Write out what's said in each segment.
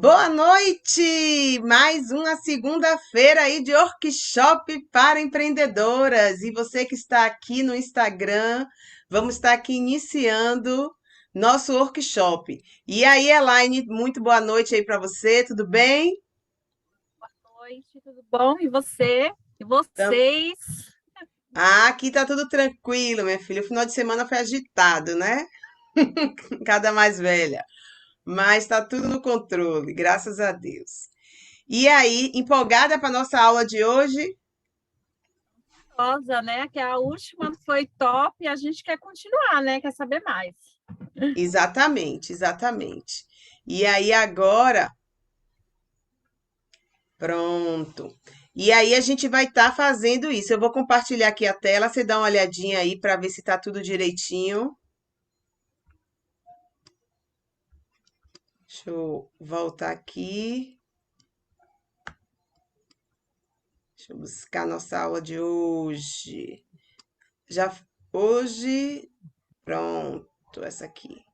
Boa noite! Mais uma segunda-feira aí de workshop para empreendedoras. E você que está aqui no Instagram, vamos estar aqui iniciando nosso workshop. E aí, Elaine, muito boa noite aí para você, tudo bem? Noite, tudo bom? E você? E Tam- vocês? aqui tá tudo tranquilo, minha filha. O final de semana foi agitado, né? Cada mais velha. Mas tá tudo no controle, graças a Deus. E aí, empolgada para nossa aula de hoje? Rosa, né? Que a última foi top e a gente quer continuar, né? Quer saber mais. Exatamente, exatamente. E aí agora, pronto. E aí a gente vai estar fazendo isso. Eu vou compartilhar aqui a tela, você dá uma olhadinha aí para ver se tá tudo direitinho. Deixa eu voltar aqui. Deixa eu buscar nossa aula de hoje. Já hoje, pronto, essa aqui.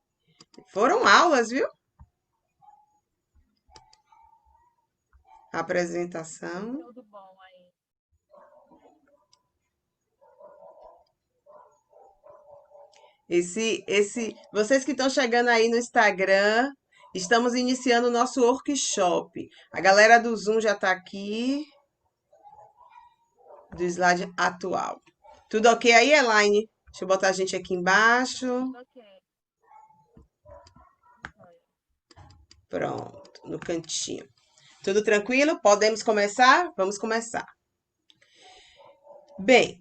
Foram aulas, viu? Apresentação. Tudo bom aí. Vocês que estão chegando aí no Instagram, estamos iniciando o nosso workshop. A galera do Zoom já está aqui, do slide atual. Tudo ok aí, Elaine? Deixa eu botar a gente aqui embaixo. Tudo ok. Pronto, no cantinho. Tudo tranquilo? Podemos começar? Vamos começar. Bem,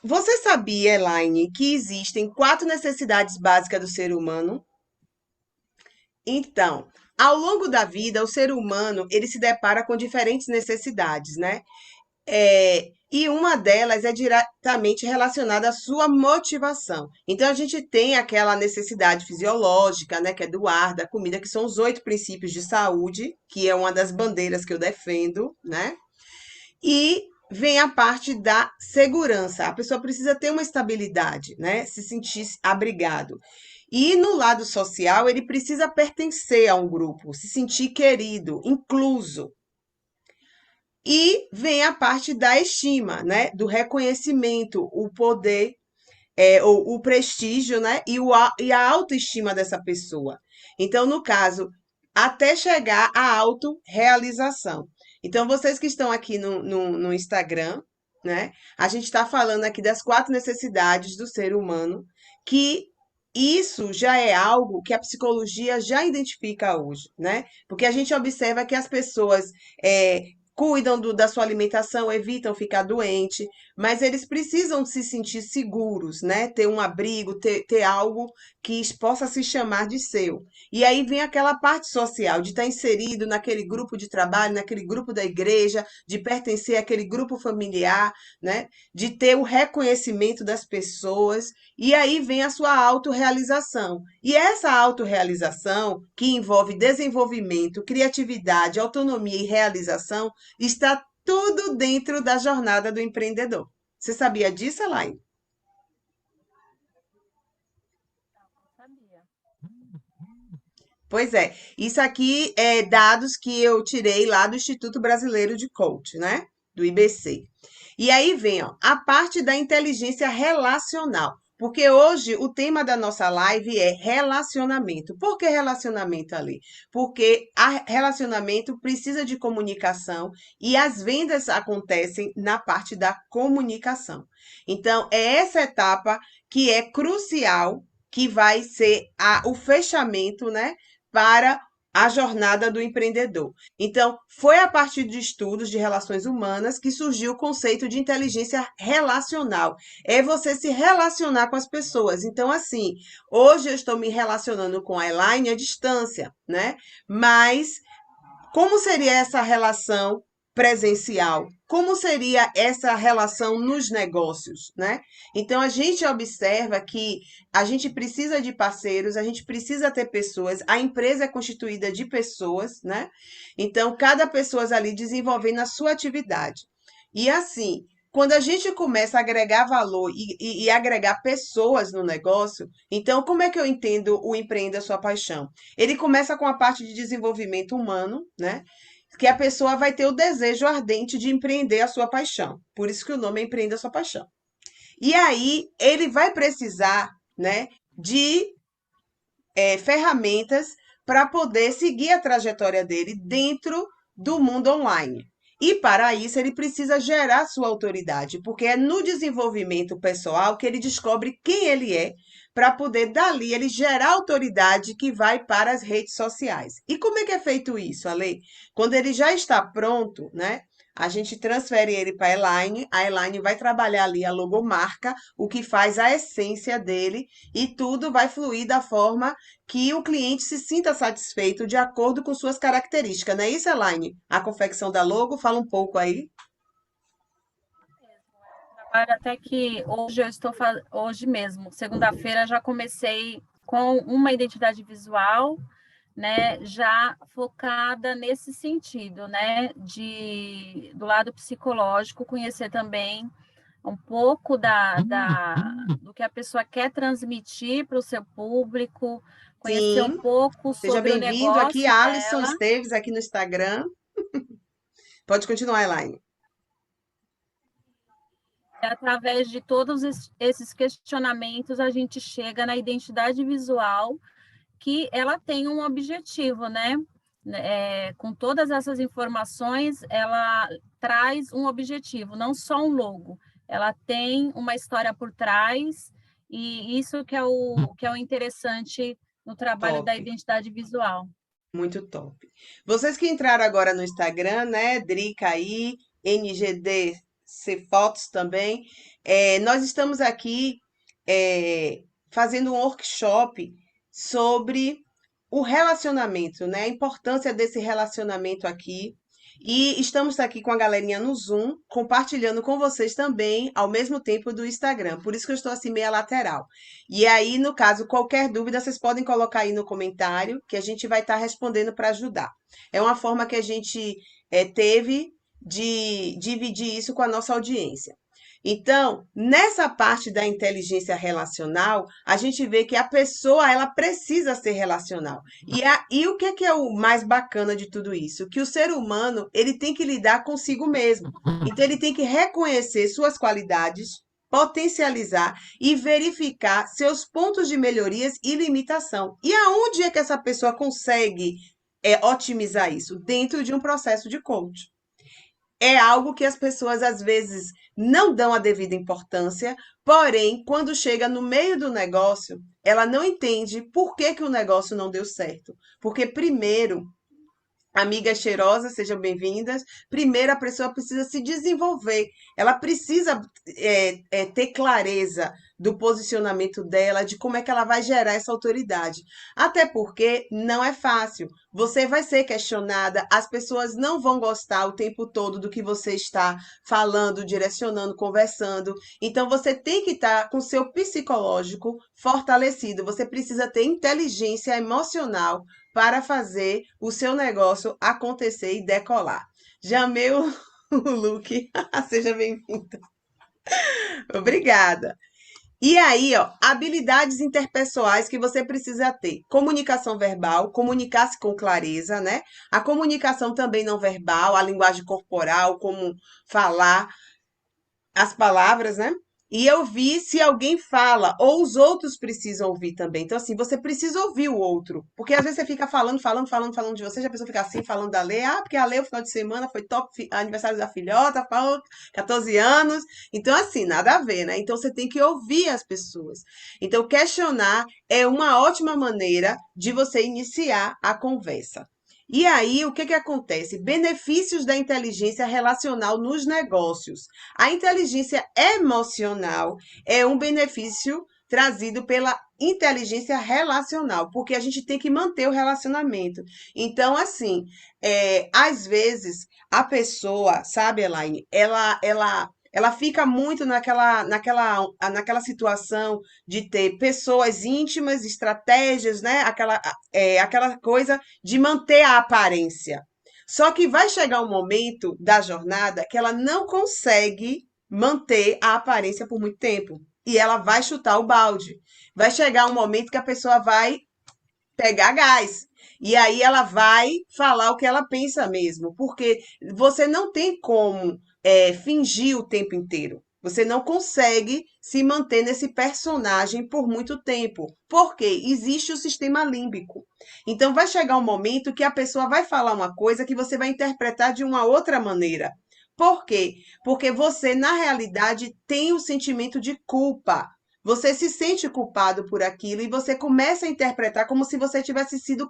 você sabia, Elaine, que existem quatro necessidades básicas do ser humano? Então, ao longo da vida, o ser humano ele se depara com diferentes necessidades, né? E uma delas é diretamente relacionada à sua motivação. Então, a gente tem aquela necessidade fisiológica, né, que é do ar, da comida, que são os 8 princípios de saúde, que é uma das bandeiras que eu defendo, né? E vem a parte da segurança. A pessoa precisa ter uma estabilidade, né? Se sentir abrigado. E no lado social, ele precisa pertencer a um grupo, se sentir querido, incluso. E vem a parte da estima, né? Do reconhecimento, o poder, o prestígio, né? E a autoestima dessa pessoa. Então, no caso, até chegar à autorrealização. Então, vocês que estão aqui no Instagram, né? A gente está falando aqui das quatro necessidades do ser humano, que isso já é algo que a psicologia já identifica hoje, né? Porque a gente observa que as pessoas cuidam da sua alimentação, evitam ficar doente, mas eles precisam se sentir seguros, né? Ter um abrigo, ter algo que possa se chamar de seu. E aí vem aquela parte social, de estar inserido naquele grupo de trabalho, naquele grupo da igreja, de pertencer àquele grupo familiar, né? De ter o reconhecimento das pessoas. E aí vem a sua autorrealização. E essa autorrealização, que envolve desenvolvimento, criatividade, autonomia e realização, está tudo dentro da jornada do empreendedor. Você sabia disso, Elaine? Não sabia. Pois é, isso aqui é dados que eu tirei lá do Instituto Brasileiro de Coach, né? Do IBC. E aí vem, ó, a parte da inteligência relacional. Porque hoje o tema da nossa live é relacionamento. Por que relacionamento ali? Porque relacionamento precisa de comunicação e as vendas acontecem na parte da comunicação. Então, é essa etapa que é crucial, que vai ser o fechamento, né? Para a jornada do empreendedor. Então, foi a partir de estudos de relações humanas que surgiu o conceito de inteligência relacional. É você se relacionar com as pessoas. Então, assim, hoje eu estou me relacionando com a Elaine à distância, né? Mas como seria essa relação presencial? Como seria essa relação nos negócios, né? Então a gente observa que a gente precisa de parceiros, a gente precisa ter pessoas, a empresa é constituída de pessoas, né? Então cada pessoa ali desenvolvendo a sua atividade. E assim, quando a gente começa a agregar valor e agregar pessoas no negócio, então como é que eu entendo o Empreenda Sua Paixão? Ele começa com a parte de desenvolvimento humano, né? Que a pessoa vai ter o desejo ardente de empreender a sua paixão. Por isso que o nome é Empreenda a Sua Paixão. E aí ele vai precisar, né, de ferramentas para poder seguir a trajetória dele dentro do mundo online. E para isso ele precisa gerar sua autoridade, porque é no desenvolvimento pessoal que ele descobre quem ele é, para poder dali ele gerar autoridade que vai para as redes sociais. E como é que é feito isso, Ale? Quando ele já está pronto, né? A gente transfere ele para a Elaine, a Elaine vai trabalhar ali a logomarca, o que faz a essência dele, e tudo vai fluir da forma que o cliente se sinta satisfeito de acordo com suas características, não é isso, Elaine? A confecção da logo, fala um pouco aí. Trabalho até que hoje eu estou hoje mesmo, segunda-feira já comecei com uma identidade visual, né, já focada nesse sentido, né, de do lado psicológico, conhecer também um pouco do que a pessoa quer transmitir para o seu público, conhecer um Sim, pouco seja sobre o bem-vindo aqui, negócio Alisson dela. Esteves, aqui no Instagram. Pode continuar, Elaine. E através de todos esses questionamentos, a gente chega na identidade visual, que ela tem um objetivo, né? Com todas essas informações, ela traz um objetivo, não só um logo. Ela tem uma história por trás, e isso que é o interessante no trabalho Top, da identidade visual. muito top. Vocês que entraram agora no Instagram, né? Drica aí, NGDC Fotos também. Nós estamos aqui fazendo um workshop sobre o relacionamento, né? A importância desse relacionamento aqui. E estamos aqui com a galerinha no Zoom, compartilhando com vocês também, ao mesmo tempo do Instagram. Por isso que eu estou assim meia lateral. E aí, no caso, qualquer dúvida, vocês podem colocar aí no comentário, que a gente vai estar respondendo para ajudar. É uma forma que a gente teve de dividir isso com a nossa audiência. Então, nessa parte da inteligência relacional, a gente vê que a pessoa ela precisa ser relacional. E o que é o mais bacana de tudo isso? Que o ser humano ele tem que lidar consigo mesmo. Então, ele tem que reconhecer suas qualidades, potencializar e verificar seus pontos de melhorias e limitação. E aonde é que essa pessoa consegue otimizar isso? Dentro de um processo de coach. É algo que as pessoas às vezes não dão a devida importância, porém, quando chega no meio do negócio, ela não entende por que que o negócio não deu certo. Porque primeiro amigas cheirosas, sejam bem-vindas. Primeiro, a pessoa precisa se desenvolver, ela precisa ter clareza do posicionamento dela, de como é que ela vai gerar essa autoridade. Até porque não é fácil. Você vai ser questionada, as pessoas não vão gostar o tempo todo do que você está falando, direcionando, conversando. Então, você tem que estar com seu psicológico fortalecido. Você precisa ter inteligência emocional para fazer o seu negócio acontecer e decolar. Já meu look, seja bem-vindo. Obrigada. E aí, ó, habilidades interpessoais que você precisa ter. Comunicação verbal, comunicar-se com clareza, né? A comunicação também não verbal, a linguagem corporal, como falar as palavras, né? E eu vi se alguém fala, ou os outros precisam ouvir também. Então, assim, você precisa ouvir o outro. Porque às vezes você fica falando de você, já a pessoa fica assim, falando da Lê. Ah, porque a Lê, o final de semana, foi top aniversário da filhota, falou 14 anos. Então, assim, nada a ver, né? Então, você tem que ouvir as pessoas. Então, questionar é uma ótima maneira de você iniciar a conversa. E aí, o que que acontece? Benefícios da inteligência relacional nos negócios. A inteligência emocional é um benefício trazido pela inteligência relacional, porque a gente tem que manter o relacionamento. Então, assim, às vezes a pessoa, sabe, Elaine, ela fica muito naquela situação de ter pessoas íntimas, estratégias, né? Aquela coisa de manter a aparência. Só que vai chegar um momento da jornada que ela não consegue manter a aparência por muito tempo. E ela vai chutar o balde. Vai chegar um momento que a pessoa vai pegar gás. E aí ela vai falar o que ela pensa mesmo, porque você não tem como fingir o tempo inteiro. Você não consegue se manter nesse personagem por muito tempo, porque existe o sistema límbico. Então vai chegar um momento que a pessoa vai falar uma coisa que você vai interpretar de uma outra maneira. Por quê? Porque você, na realidade, tem o sentimento de culpa. Você se sente culpado por aquilo e você começa a interpretar como se você tivesse sido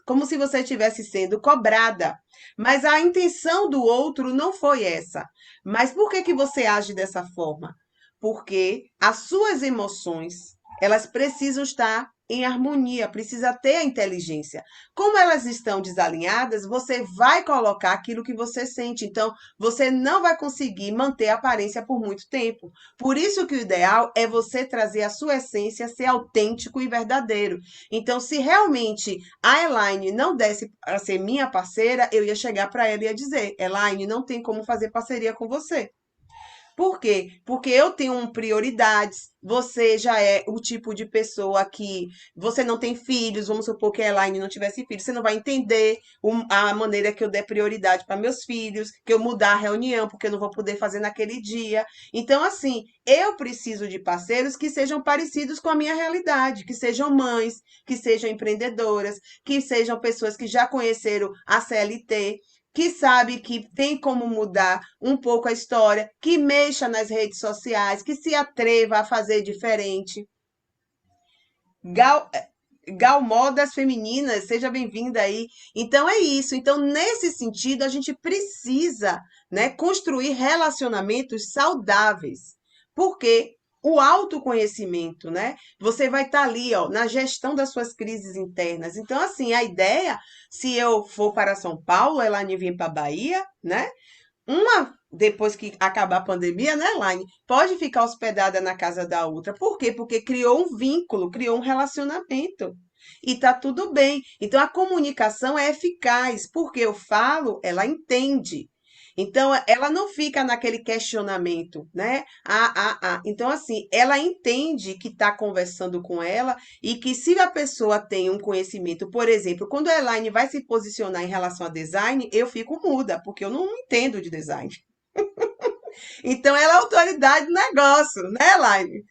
como se você tivesse sendo cobrada. Mas a intenção do outro não foi essa. Mas por que que você age dessa forma? Porque as suas emoções, elas precisam estar em harmonia, precisa ter a inteligência. Como elas estão desalinhadas, você vai colocar aquilo que você sente. Então, você não vai conseguir manter a aparência por muito tempo. Por isso que o ideal é você trazer a sua essência, ser autêntico e verdadeiro. Então, se realmente a Elaine não desse para ser minha parceira, eu ia chegar para ela e ia dizer: Elaine, não tem como fazer parceria com você. Por quê? Porque eu tenho prioridades. Você já é o tipo de pessoa que você não tem filhos, vamos supor que a Elaine não tivesse filhos, você não vai entender a maneira que eu der prioridade para meus filhos, que eu mudar a reunião, porque eu não vou poder fazer naquele dia. Então, assim, eu preciso de parceiros que sejam parecidos com a minha realidade, que sejam mães, que sejam empreendedoras, que sejam pessoas que já conheceram a CLT, que sabe que tem como mudar um pouco a história, que mexa nas redes sociais, que se atreva a fazer diferente. Gal, Gal Modas Femininas, seja bem-vinda aí. Então é isso. Então, nesse sentido, a gente precisa, né, construir relacionamentos saudáveis. Porque o autoconhecimento, né? Você vai estar ali, ó, na gestão das suas crises internas. Então, assim, a ideia, se eu for para São Paulo, ela vir para Bahia, né? Uma, depois que acabar a pandemia, né, Laine, pode ficar hospedada na casa da outra. Por quê? Porque criou um vínculo, criou um relacionamento. E tá tudo bem. Então a comunicação é eficaz, porque eu falo, ela entende. Então ela não fica naquele questionamento, né? Então assim, ela entende que está conversando com ela e que se a pessoa tem um conhecimento, por exemplo, quando a Elaine vai se posicionar em relação a design, eu fico muda, porque eu não entendo de design. Então ela é autoridade do negócio, né, Elaine?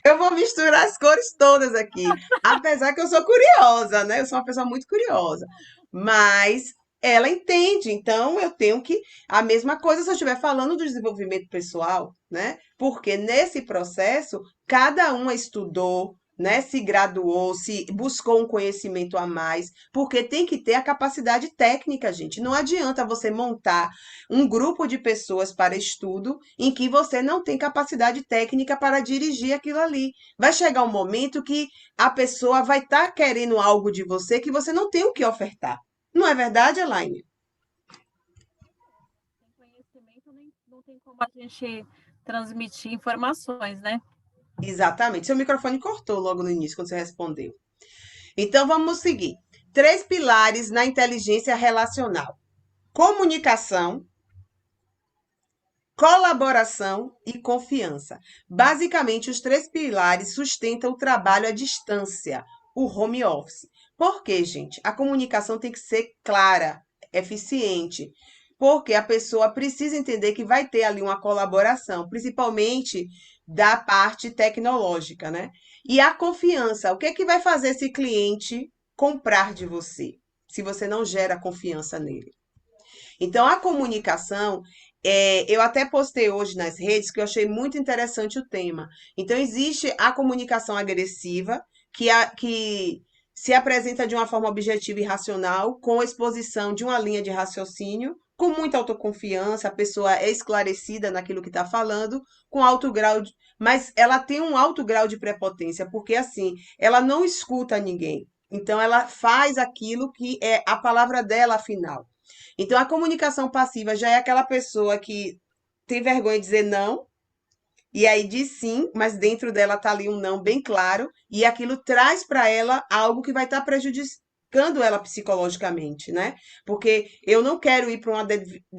Eu vou misturar as cores todas aqui. Apesar que eu sou curiosa, né? Eu sou uma pessoa muito curiosa. Mas ela entende, então eu tenho que. A mesma coisa se eu estiver falando do desenvolvimento pessoal, né? Porque nesse processo, cada uma estudou, né? Se graduou, se buscou um conhecimento a mais, porque tem que ter a capacidade técnica, gente. Não adianta você montar um grupo de pessoas para estudo em que você não tem capacidade técnica para dirigir aquilo ali. Vai chegar um momento que a pessoa vai estar querendo algo de você que você não tem o que ofertar. Não é verdade, Elaine? Sem conhecimento, não tem como a gente transmitir informações, né? Exatamente. Seu microfone cortou logo no início, quando você respondeu. Então, vamos seguir. Três pilares na inteligência relacional: comunicação, colaboração e confiança. Basicamente, os três pilares sustentam o trabalho à distância, o home office. Por quê, gente? A comunicação tem que ser clara, eficiente, porque a pessoa precisa entender que vai ter ali uma colaboração, principalmente da parte tecnológica, né? E a confiança, o que é que vai fazer esse cliente comprar de você, se você não gera confiança nele? Então, a comunicação, eu até postei hoje nas redes que eu achei muito interessante o tema. Então, existe a comunicação agressiva, que se apresenta de uma forma objetiva e racional, com exposição de uma linha de raciocínio, com muita autoconfiança, a pessoa é esclarecida naquilo que está falando, com alto grau de, mas ela tem um alto grau de prepotência, porque assim, ela não escuta ninguém. Então, ela faz aquilo que é a palavra dela, afinal. Então, a comunicação passiva já é aquela pessoa que tem vergonha de dizer não, e aí diz sim, mas dentro dela tá ali um não bem claro, e aquilo traz para ela algo que vai estar prejudicando ela psicologicamente, né? Porque eu não quero ir para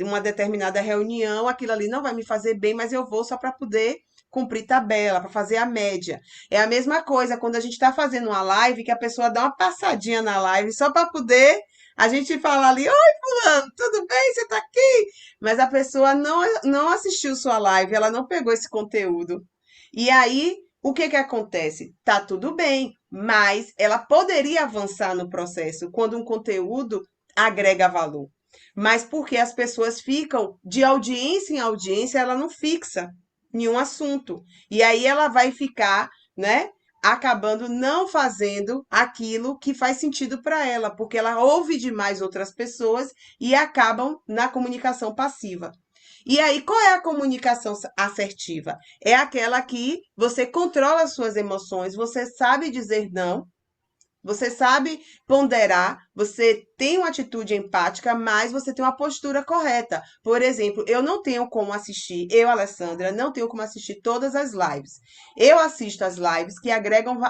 uma determinada reunião, aquilo ali não vai me fazer bem, mas eu vou só para poder cumprir tabela, para fazer a média. É a mesma coisa quando a gente está fazendo uma live, que a pessoa dá uma passadinha na live só para poder a gente falar ali, oi, fulano, tudo bem? Você está aqui? Mas a pessoa não assistiu sua live, ela não pegou esse conteúdo. E aí, o que que acontece? Tá tudo bem, mas ela poderia avançar no processo quando um conteúdo agrega valor. Mas porque as pessoas ficam de audiência em audiência, ela não fixa nenhum assunto. E aí ela vai ficar, né, acabando não fazendo aquilo que faz sentido para ela, porque ela ouve demais outras pessoas e acabam na comunicação passiva. E aí, qual é a comunicação assertiva? É aquela que você controla as suas emoções, você sabe dizer não, você sabe ponderar, você tem uma atitude empática, mas você tem uma postura correta. Por exemplo, eu não tenho como assistir, eu, Alessandra, não tenho como assistir todas as lives. Eu assisto as lives que agregam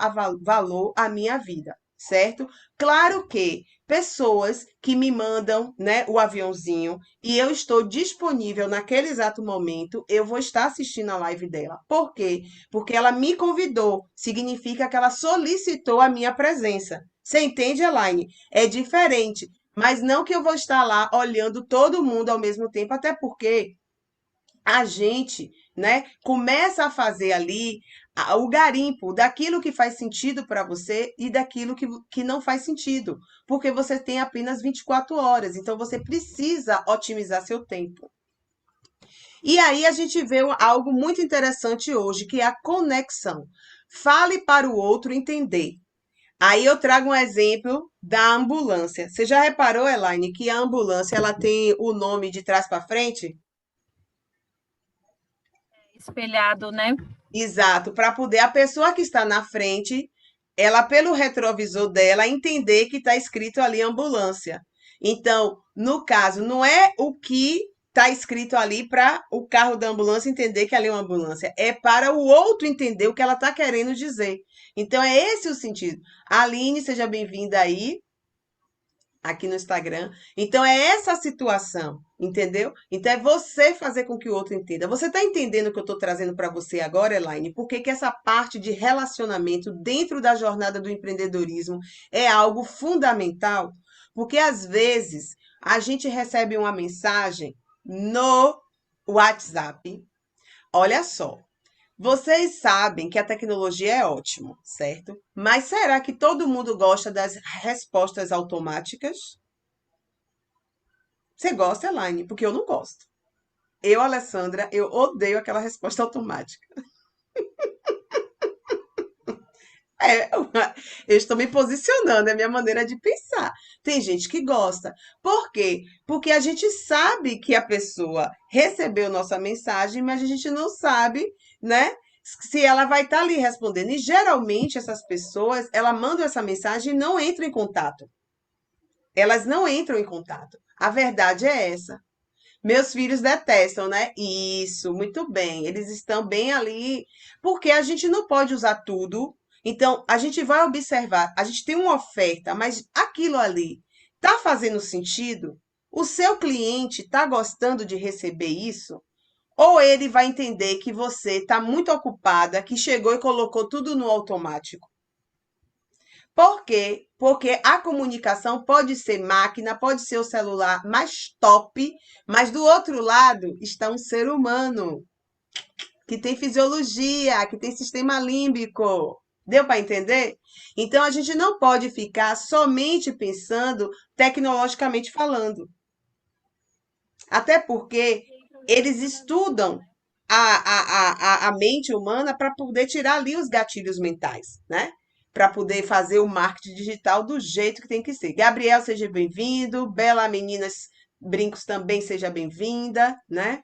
valor à minha vida, certo? Claro que pessoas que me mandam, né, o aviãozinho e eu estou disponível naquele exato momento, eu vou estar assistindo a live dela. Por quê? Porque ela me convidou, significa que ela solicitou a minha presença. Você entende, Elaine? É diferente, mas não que eu vou estar lá olhando todo mundo ao mesmo tempo, até porque a gente, né, começa a fazer ali o garimpo daquilo que faz sentido para você e daquilo que não faz sentido, porque você tem apenas 24 horas, então você precisa otimizar seu tempo. E aí a gente vê algo muito interessante hoje, que é a conexão. Fale para o outro entender. Aí eu trago um exemplo da ambulância. Você já reparou, Elaine, que a ambulância ela tem o nome de trás para frente? Espelhado, né? Exato, para poder a pessoa que está na frente, ela pelo retrovisor dela entender que está escrito ali ambulância. Então, no caso, não é o que está escrito ali para o carro da ambulância entender que ali é uma ambulância, é para o outro entender o que ela está querendo dizer. Então, é esse o sentido. Aline, seja bem-vinda aí aqui no Instagram. Então é essa situação, entendeu? Então é você fazer com que o outro entenda. Você está entendendo o que eu estou trazendo para você agora, Elaine? Por que que essa parte de relacionamento dentro da jornada do empreendedorismo é algo fundamental? Porque às vezes a gente recebe uma mensagem no WhatsApp. Olha só, vocês sabem que a tecnologia é ótimo, certo? Mas será que todo mundo gosta das respostas automáticas? Você gosta, Elaine? Porque eu não gosto. Eu, Alessandra, eu odeio aquela resposta automática. É, eu estou me posicionando, é a minha maneira de pensar. Tem gente que gosta. Por quê? Porque a gente sabe que a pessoa recebeu nossa mensagem, mas a gente não sabe, né? Se ela vai estar ali respondendo. E geralmente essas pessoas, elas mandam essa mensagem e não entram em contato. Elas não entram em contato. A verdade é essa. Meus filhos detestam, né? Isso, muito bem. Eles estão bem ali, porque a gente não pode usar tudo. Então, a gente vai observar, a gente tem uma oferta, mas aquilo ali está fazendo sentido? O seu cliente está gostando de receber isso? Ou ele vai entender que você está muito ocupada, que chegou e colocou tudo no automático? Por quê? Porque a comunicação pode ser máquina, pode ser o celular mais top, mas do outro lado está um ser humano que tem fisiologia, que tem sistema límbico. Deu para entender? Então a gente não pode ficar somente pensando tecnologicamente falando. Até porque eles estudam a mente humana para poder tirar ali os gatilhos mentais, né? Para poder fazer o marketing digital do jeito que tem que ser. Gabriel, seja bem-vindo. Bela Meninas Brincos também seja bem-vinda, né?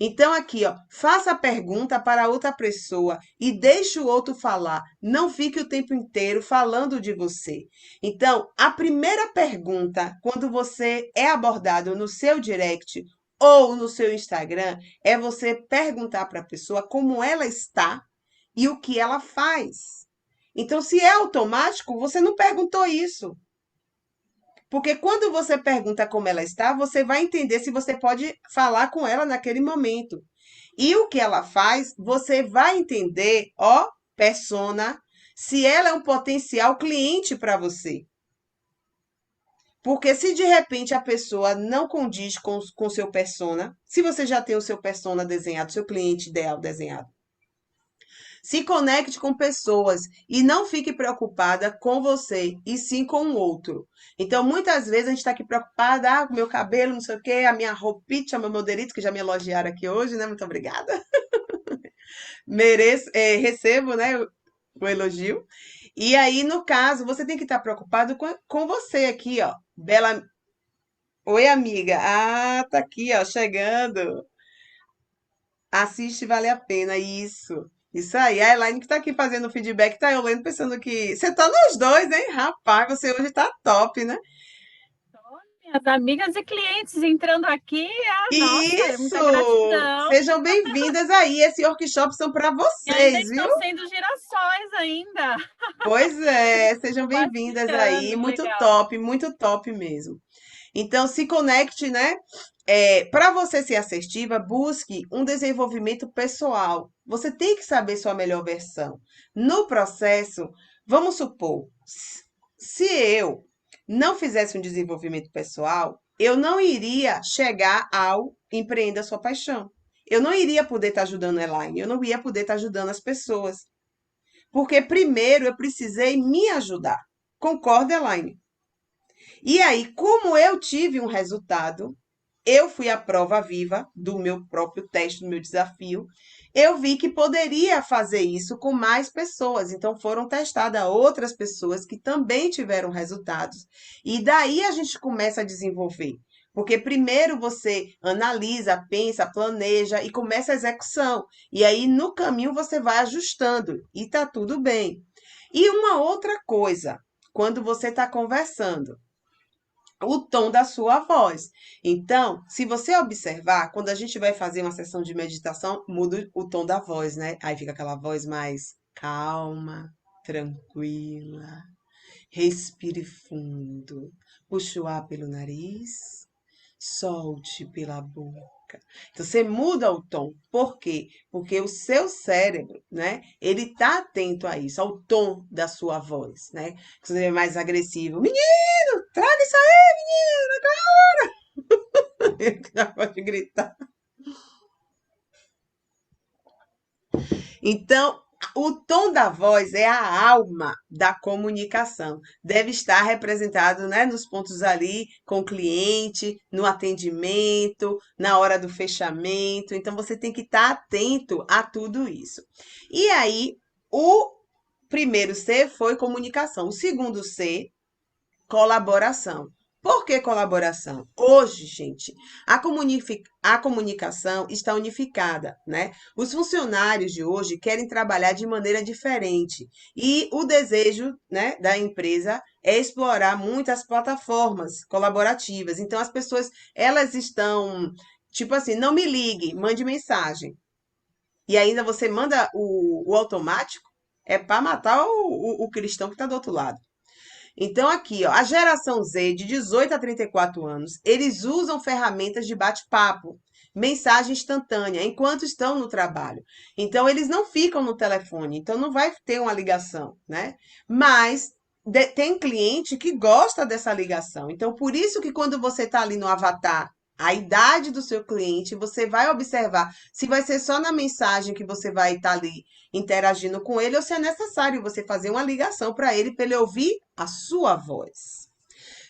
Então, aqui, ó, faça a pergunta para outra pessoa e deixe o outro falar. Não fique o tempo inteiro falando de você. Então, a primeira pergunta, quando você é abordado no seu direct ou no seu Instagram, é você perguntar para a pessoa como ela está e o que ela faz. Então, se é automático, você não perguntou isso. Porque quando você pergunta como ela está, você vai entender se você pode falar com ela naquele momento. E o que ela faz, você vai entender, ó, persona, se ela é um potencial cliente para você. Porque se de repente a pessoa não condiz com o seu persona, se você já tem o seu persona desenhado, seu cliente ideal desenhado, se conecte com pessoas e não fique preocupada com você, e sim com o outro. Então, muitas vezes a gente está aqui preocupada, com o meu cabelo, não sei o quê, a minha roupita, meu modelito, que já me elogiaram aqui hoje, né? Muito obrigada. Mereço, recebo, né, o elogio. E aí, no caso, você tem que estar preocupado com você aqui, ó. Bela. Oi, amiga. Ah, tá aqui, ó, chegando. Assiste, vale a pena. Isso. Isso aí. A Elaine que tá aqui fazendo o feedback, tá eu lendo pensando que você tá nos dois, hein? Rapaz, você hoje tá top, né? Minhas amigas e clientes entrando aqui, nossa, é muita Isso! gratidão. Sejam bem-vindas aí. Esse workshop são para E ainda vocês, viu? estão sendo girassóis ainda. Pois é, sejam bem-vindas aí. Compartilhando, legal. Muito top mesmo. Então, se conecte, né? Para você ser assertiva, busque um desenvolvimento pessoal. Você tem que saber sua melhor versão. No processo, vamos supor, se eu não fizesse um desenvolvimento pessoal, eu não iria chegar ao empreenda sua paixão. Eu não iria poder estar ajudando a Elaine, eu não ia poder estar ajudando as pessoas. Porque primeiro eu precisei me ajudar. Concorda, Elaine? E aí, como eu tive um resultado, eu fui a prova viva do meu próprio teste, do meu desafio. Eu vi que poderia fazer isso com mais pessoas. Então, foram testadas outras pessoas que também tiveram resultados. E daí a gente começa a desenvolver. Porque primeiro você analisa, pensa, planeja e começa a execução. E aí, no caminho, você vai ajustando. E tá tudo bem. E uma outra coisa, quando você está conversando o tom da sua voz. Então, se você observar, quando a gente vai fazer uma sessão de meditação, muda o tom da voz, né? Aí fica aquela voz mais calma, tranquila. Respire fundo. Puxe o ar pelo nariz, solte pela boca. Então você muda o tom. Por quê? Porque o seu cérebro, né, ele tá atento a isso, ao tom da sua voz, né? Você é mais agressivo. Menino, traga isso aí, menino, agora! Já pode gritar. Então, o tom da voz é a alma da comunicação. Deve estar representado, né, nos pontos ali com o cliente, no atendimento, na hora do fechamento. Então, você tem que estar atento a tudo isso. E aí, o primeiro C foi comunicação. O segundo C, colaboração. Por que colaboração? Hoje, gente, a comunicação está unificada, né? Os funcionários de hoje querem trabalhar de maneira diferente e o desejo, né, da empresa é explorar muitas plataformas colaborativas. Então, as pessoas, elas estão, tipo assim, não me ligue, mande mensagem. E ainda você manda o automático, é para matar o cristão que está do outro lado. Então, aqui, ó, a geração Z, de 18 a 34 anos, eles usam ferramentas de bate-papo, mensagem instantânea, enquanto estão no trabalho. Então, eles não ficam no telefone, então não vai ter uma ligação, né? Mas tem cliente que gosta dessa ligação. Então, por isso que quando você está ali no avatar, a idade do seu cliente, você vai observar se vai ser só na mensagem que você vai estar ali interagindo com ele ou se é necessário você fazer uma ligação para ele ouvir a sua voz.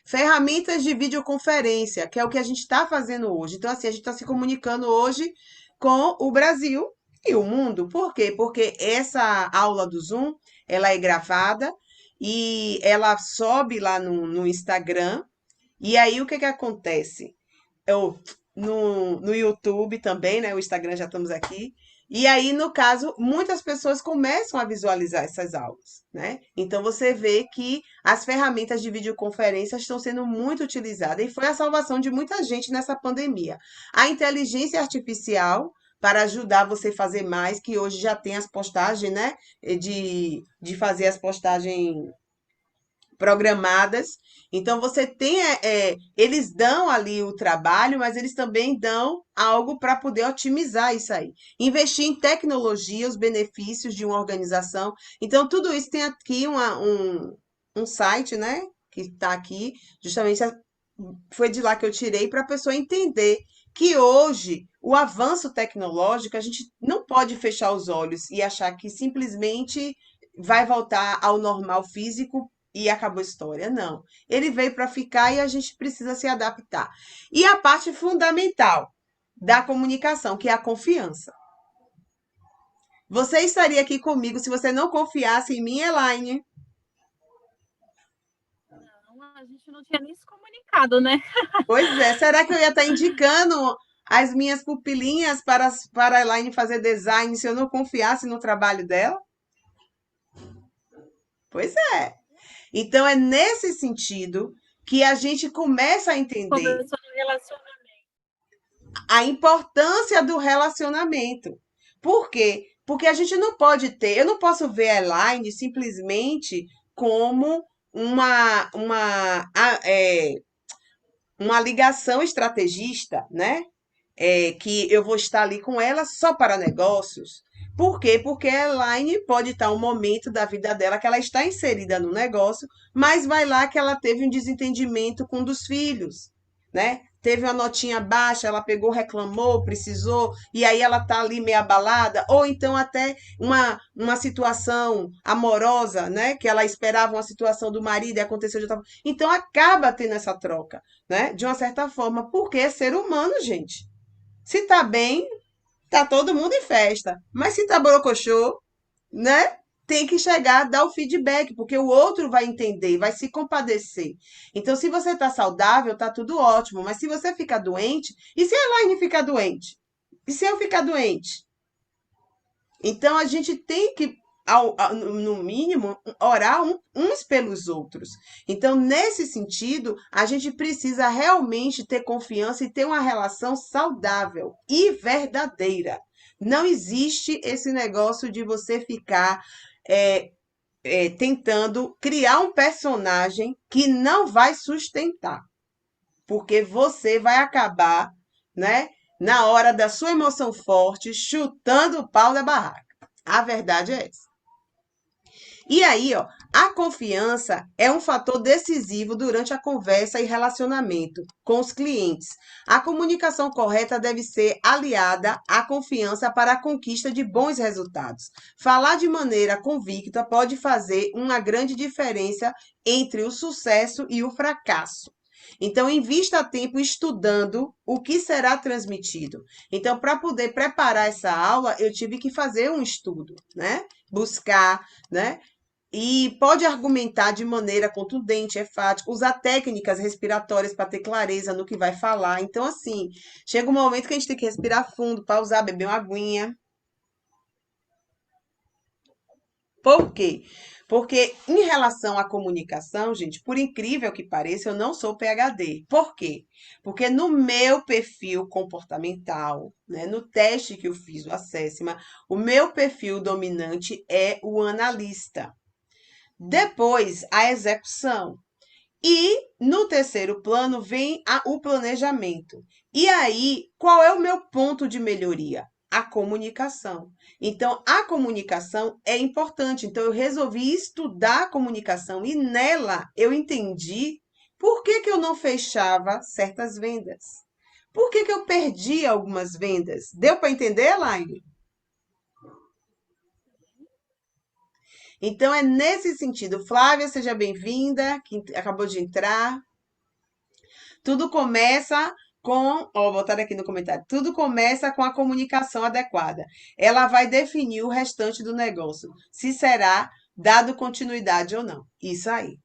Ferramentas de videoconferência, que é o que a gente está fazendo hoje. Então, assim, a gente está se comunicando hoje com o Brasil e o mundo. Por quê? Porque essa aula do Zoom, ela é gravada e ela sobe lá no Instagram. E aí, o que que acontece? Eu, no YouTube também, né? O Instagram já estamos aqui. E aí, no caso, muitas pessoas começam a visualizar essas aulas, né? Então você vê que as ferramentas de videoconferência estão sendo muito utilizadas e foi a salvação de muita gente nessa pandemia. A inteligência artificial para ajudar você a fazer mais, que hoje já tem as postagens, né? De fazer as postagens programadas. Então você tem, eles dão ali o trabalho, mas eles também dão algo para poder otimizar isso aí. Investir em tecnologia, os benefícios de uma organização. Então tudo isso tem aqui um site, né? Que está aqui, justamente foi de lá que eu tirei para a pessoa entender que hoje o avanço tecnológico a gente não pode fechar os olhos e achar que simplesmente vai voltar ao normal físico e acabou a história. Não. Ele veio para ficar e a gente precisa se adaptar. E a parte fundamental da comunicação, que é a confiança. Você estaria aqui comigo se você não confiasse em mim, Elaine? Não, a gente não tinha nem se comunicado, né? Pois é. Será que eu ia estar indicando as minhas pupilinhas para a Elaine fazer design se eu não confiasse no trabalho dela? Pois é. Então, é nesse sentido que a gente começa a entender Começou no relacionamento. a importância do relacionamento. Por quê? Porque a gente não pode ter, eu não posso ver a Elaine simplesmente como uma ligação estrategista, né? Que eu vou estar ali com ela só para negócios. Por quê? Porque a Elaine pode estar um momento da vida dela que ela está inserida no negócio, mas vai lá que ela teve um desentendimento com um dos filhos, né? Teve uma notinha baixa, ela pegou, reclamou, precisou, e aí ela tá ali meio abalada, ou então até uma situação amorosa, né? Que ela esperava uma situação do marido e aconteceu de outra forma. Então acaba tendo essa troca, né? De uma certa forma, porque é ser humano, gente. Se tá bem, tá todo mundo em festa. Mas se tá borocochô, né? Tem que chegar, dar o feedback, porque o outro vai entender, vai se compadecer. Então, se você tá saudável, tá tudo ótimo. Mas se você ficar doente, e se a Elaine ficar doente? E se eu ficar doente? Então, a gente tem que, no mínimo, orar uns pelos outros. Então, nesse sentido, a gente precisa realmente ter confiança e ter uma relação saudável e verdadeira. Não existe esse negócio de você ficar é, tentando criar um personagem que não vai sustentar, porque você vai acabar, né, na hora da sua emoção forte, chutando o pau da barraca. A verdade é essa. E aí, ó, a confiança é um fator decisivo durante a conversa e relacionamento com os clientes. A comunicação correta deve ser aliada à confiança para a conquista de bons resultados. Falar de maneira convicta pode fazer uma grande diferença entre o sucesso e o fracasso. Então, invista tempo estudando o que será transmitido. Então, para poder preparar essa aula, eu tive que fazer um estudo, né? Buscar, né? E pode argumentar de maneira contundente, enfática, usar técnicas respiratórias para ter clareza no que vai falar. Então, assim, chega um momento que a gente tem que respirar fundo, pausar, beber uma aguinha. Por quê? Porque em relação à comunicação, gente, por incrível que pareça, eu não sou PhD. Por quê? Porque no meu perfil comportamental, né, no teste que eu fiz, o Assessment, o meu perfil dominante é o analista. Depois, a execução. E no terceiro plano vem o planejamento. E aí, qual é o meu ponto de melhoria? A comunicação. Então, a comunicação é importante. Então, eu resolvi estudar a comunicação e nela eu entendi por que que eu não fechava certas vendas. Por que que eu perdi algumas vendas? Deu para entender, Elaine? Então, é nesse sentido. Flávia, seja bem-vinda, que acabou de entrar. Tudo começa com, ó, vou botar aqui no comentário, tudo começa com a comunicação adequada. Ela vai definir o restante do negócio, se será dado continuidade ou não. Isso aí.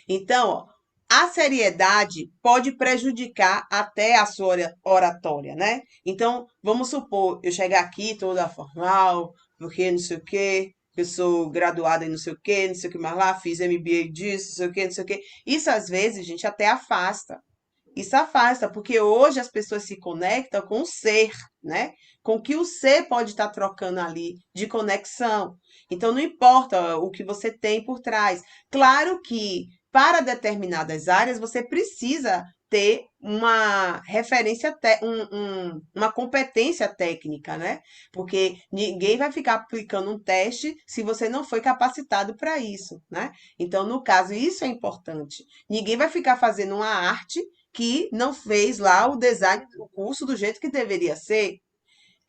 Então, ó, a seriedade pode prejudicar até a sua oratória, né? Então, vamos supor, eu chegar aqui toda formal, porque não sei o quê, eu sou graduada em não sei o que mais lá, fiz MBA disso, não sei o quê, não sei o quê. Isso, às vezes, gente, até afasta. Isso afasta, porque hoje as pessoas se conectam com o ser, né? Com o que o ser pode estar trocando ali de conexão. Então, não importa o que você tem por trás. Claro que para determinadas áreas, você precisa ter uma referência, uma competência técnica, né? Porque ninguém vai ficar aplicando um teste se você não foi capacitado para isso, né? Então, no caso, isso é importante. Ninguém vai ficar fazendo uma arte que não fez lá o design, o curso do jeito que deveria ser.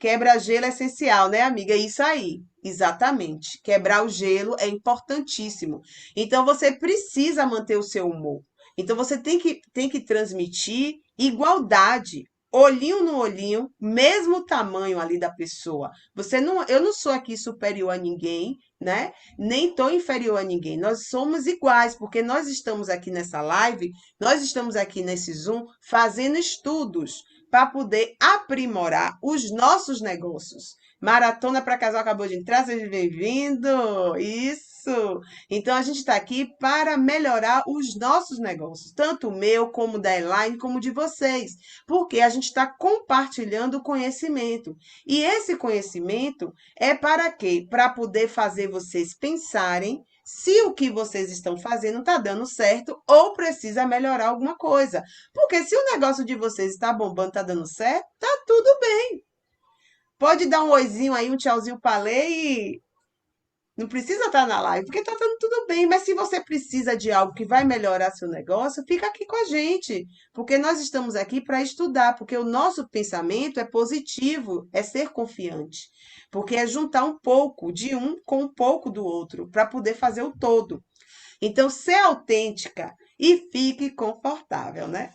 Quebra-gelo é essencial, né, amiga? É isso aí. Exatamente. Quebrar o gelo é importantíssimo. Então você precisa manter o seu humor. Então você tem que transmitir igualdade, olhinho no olhinho, mesmo tamanho ali da pessoa. Você não, eu não sou aqui superior a ninguém, né? Nem tô inferior a ninguém. Nós somos iguais, porque nós estamos aqui nessa live, nós estamos aqui nesse Zoom fazendo estudos para poder aprimorar os nossos negócios. Maratona para Casal acabou de entrar, seja bem-vindo! Isso! Então a gente está aqui para melhorar os nossos negócios, tanto o meu, como o da Elaine, como o de vocês, porque a gente está compartilhando conhecimento. E esse conhecimento é para quê? Para poder fazer vocês pensarem se o que vocês estão fazendo está dando certo ou precisa melhorar alguma coisa. Porque se o negócio de vocês está bombando, está dando certo, tá tudo bem. Pode dar um oizinho aí, um tchauzinho para ler e não precisa estar na live, porque tá dando tudo bem. Mas se você precisa de algo que vai melhorar seu negócio, fica aqui com a gente, porque nós estamos aqui para estudar, porque o nosso pensamento é positivo, é ser confiante, porque é juntar um pouco de um com um pouco do outro para poder fazer o todo. Então, ser autêntica e fique confortável, né?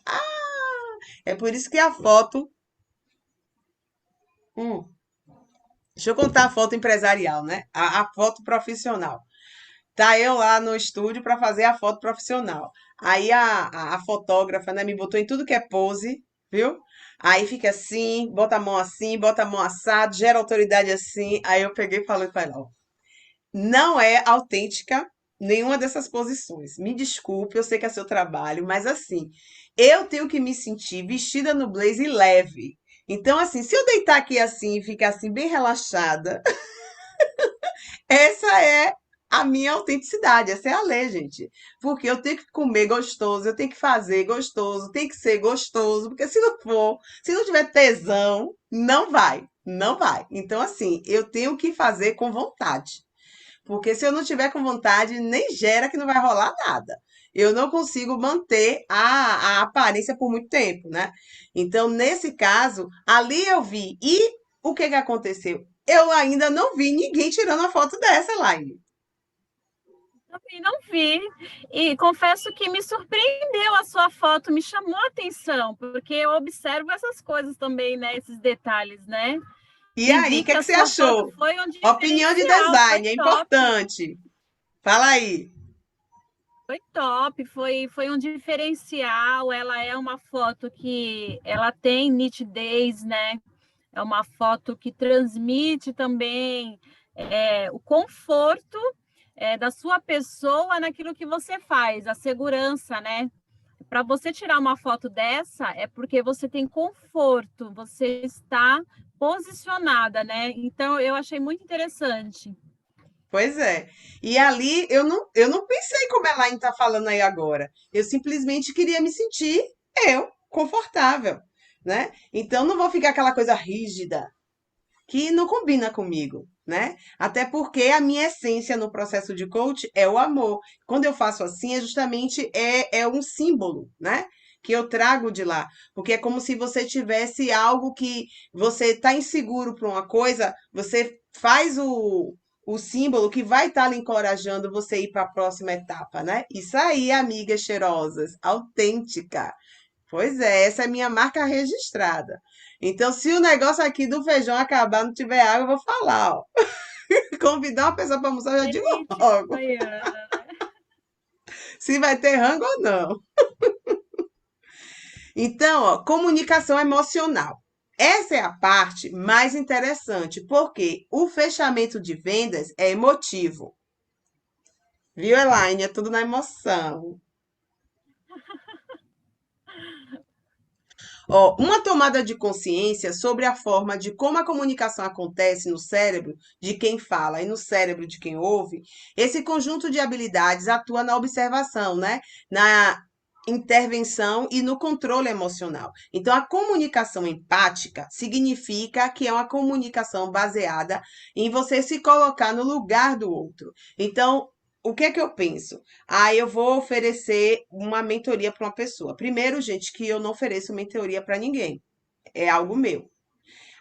É por isso que a foto. Hum, deixa eu contar a foto empresarial, né? A foto profissional. Tá eu lá no estúdio para fazer a foto profissional. Aí a fotógrafa, né, me botou em tudo que é pose, viu? Aí fica assim, bota a mão assim, bota a mão assado, gera autoridade assim. Aí eu peguei e falei para ela, ó, não é autêntica nenhuma dessas posições. Me desculpe, eu sei que é seu trabalho, mas assim, eu tenho que me sentir vestida no blazer leve. Então, assim, se eu deitar aqui assim e ficar assim bem relaxada, essa é a minha autenticidade, essa é a lei, gente. Porque eu tenho que comer gostoso, eu tenho que fazer gostoso, tem que ser gostoso, porque se não for, se não tiver tesão, não vai, não vai. Então, assim, eu tenho que fazer com vontade. Porque se eu não tiver com vontade, nem gera que não vai rolar nada. Eu não consigo manter a aparência por muito tempo, né? Então, nesse caso, ali eu vi. E o que que aconteceu? Eu ainda não vi ninguém tirando a foto dessa live. Também não vi. E confesso que me surpreendeu a sua foto, me chamou a atenção, porque eu observo essas coisas também, né? Esses detalhes, né? E E aí, o vi que que é a que você sua foto achou? foi um Opinião de diferencial, foi design, é top. importante. Fala aí. Foi top, foi um diferencial. Ela é uma foto que ela tem nitidez, né? É uma foto que transmite também o conforto da sua pessoa naquilo que você faz, a segurança, né? Para você tirar uma foto dessa, é porque você tem conforto, você está posicionada, né? Então, eu achei muito interessante. Pois é. E ali eu não pensei como a Elaine está falando aí agora. Eu simplesmente queria me sentir eu, confortável, né? Então não vou ficar aquela coisa rígida que não combina comigo, né? Até porque a minha essência no processo de coach é o amor. Quando eu faço assim, é justamente é um símbolo, né? Que eu trago de lá, porque é como se você tivesse algo que você está inseguro para uma coisa, você faz o símbolo que vai estar lhe encorajando você ir para a próxima etapa, né? Isso aí, amigas cheirosas, autêntica. Pois é, essa é minha marca registrada. Então, se o negócio aqui do feijão acabar, não tiver água, eu vou falar, ó. Convidar uma pessoa para almoçar, eu já digo Gente, logo. Baiana. Se vai ter rango ou não. Então, ó, comunicação emocional. Essa é a parte mais interessante, porque o fechamento de vendas é emotivo. Viu, Elaine? É tudo na emoção. Ó, uma tomada de consciência sobre a forma de como a comunicação acontece no cérebro de quem fala e no cérebro de quem ouve, esse conjunto de habilidades atua na observação, né? Na intervenção e no controle emocional. Então, a comunicação empática significa que é uma comunicação baseada em você se colocar no lugar do outro. Então, o que é que eu penso? Ah, eu vou oferecer uma mentoria para uma pessoa. Primeiro, gente, que eu não ofereço mentoria para ninguém. É algo meu.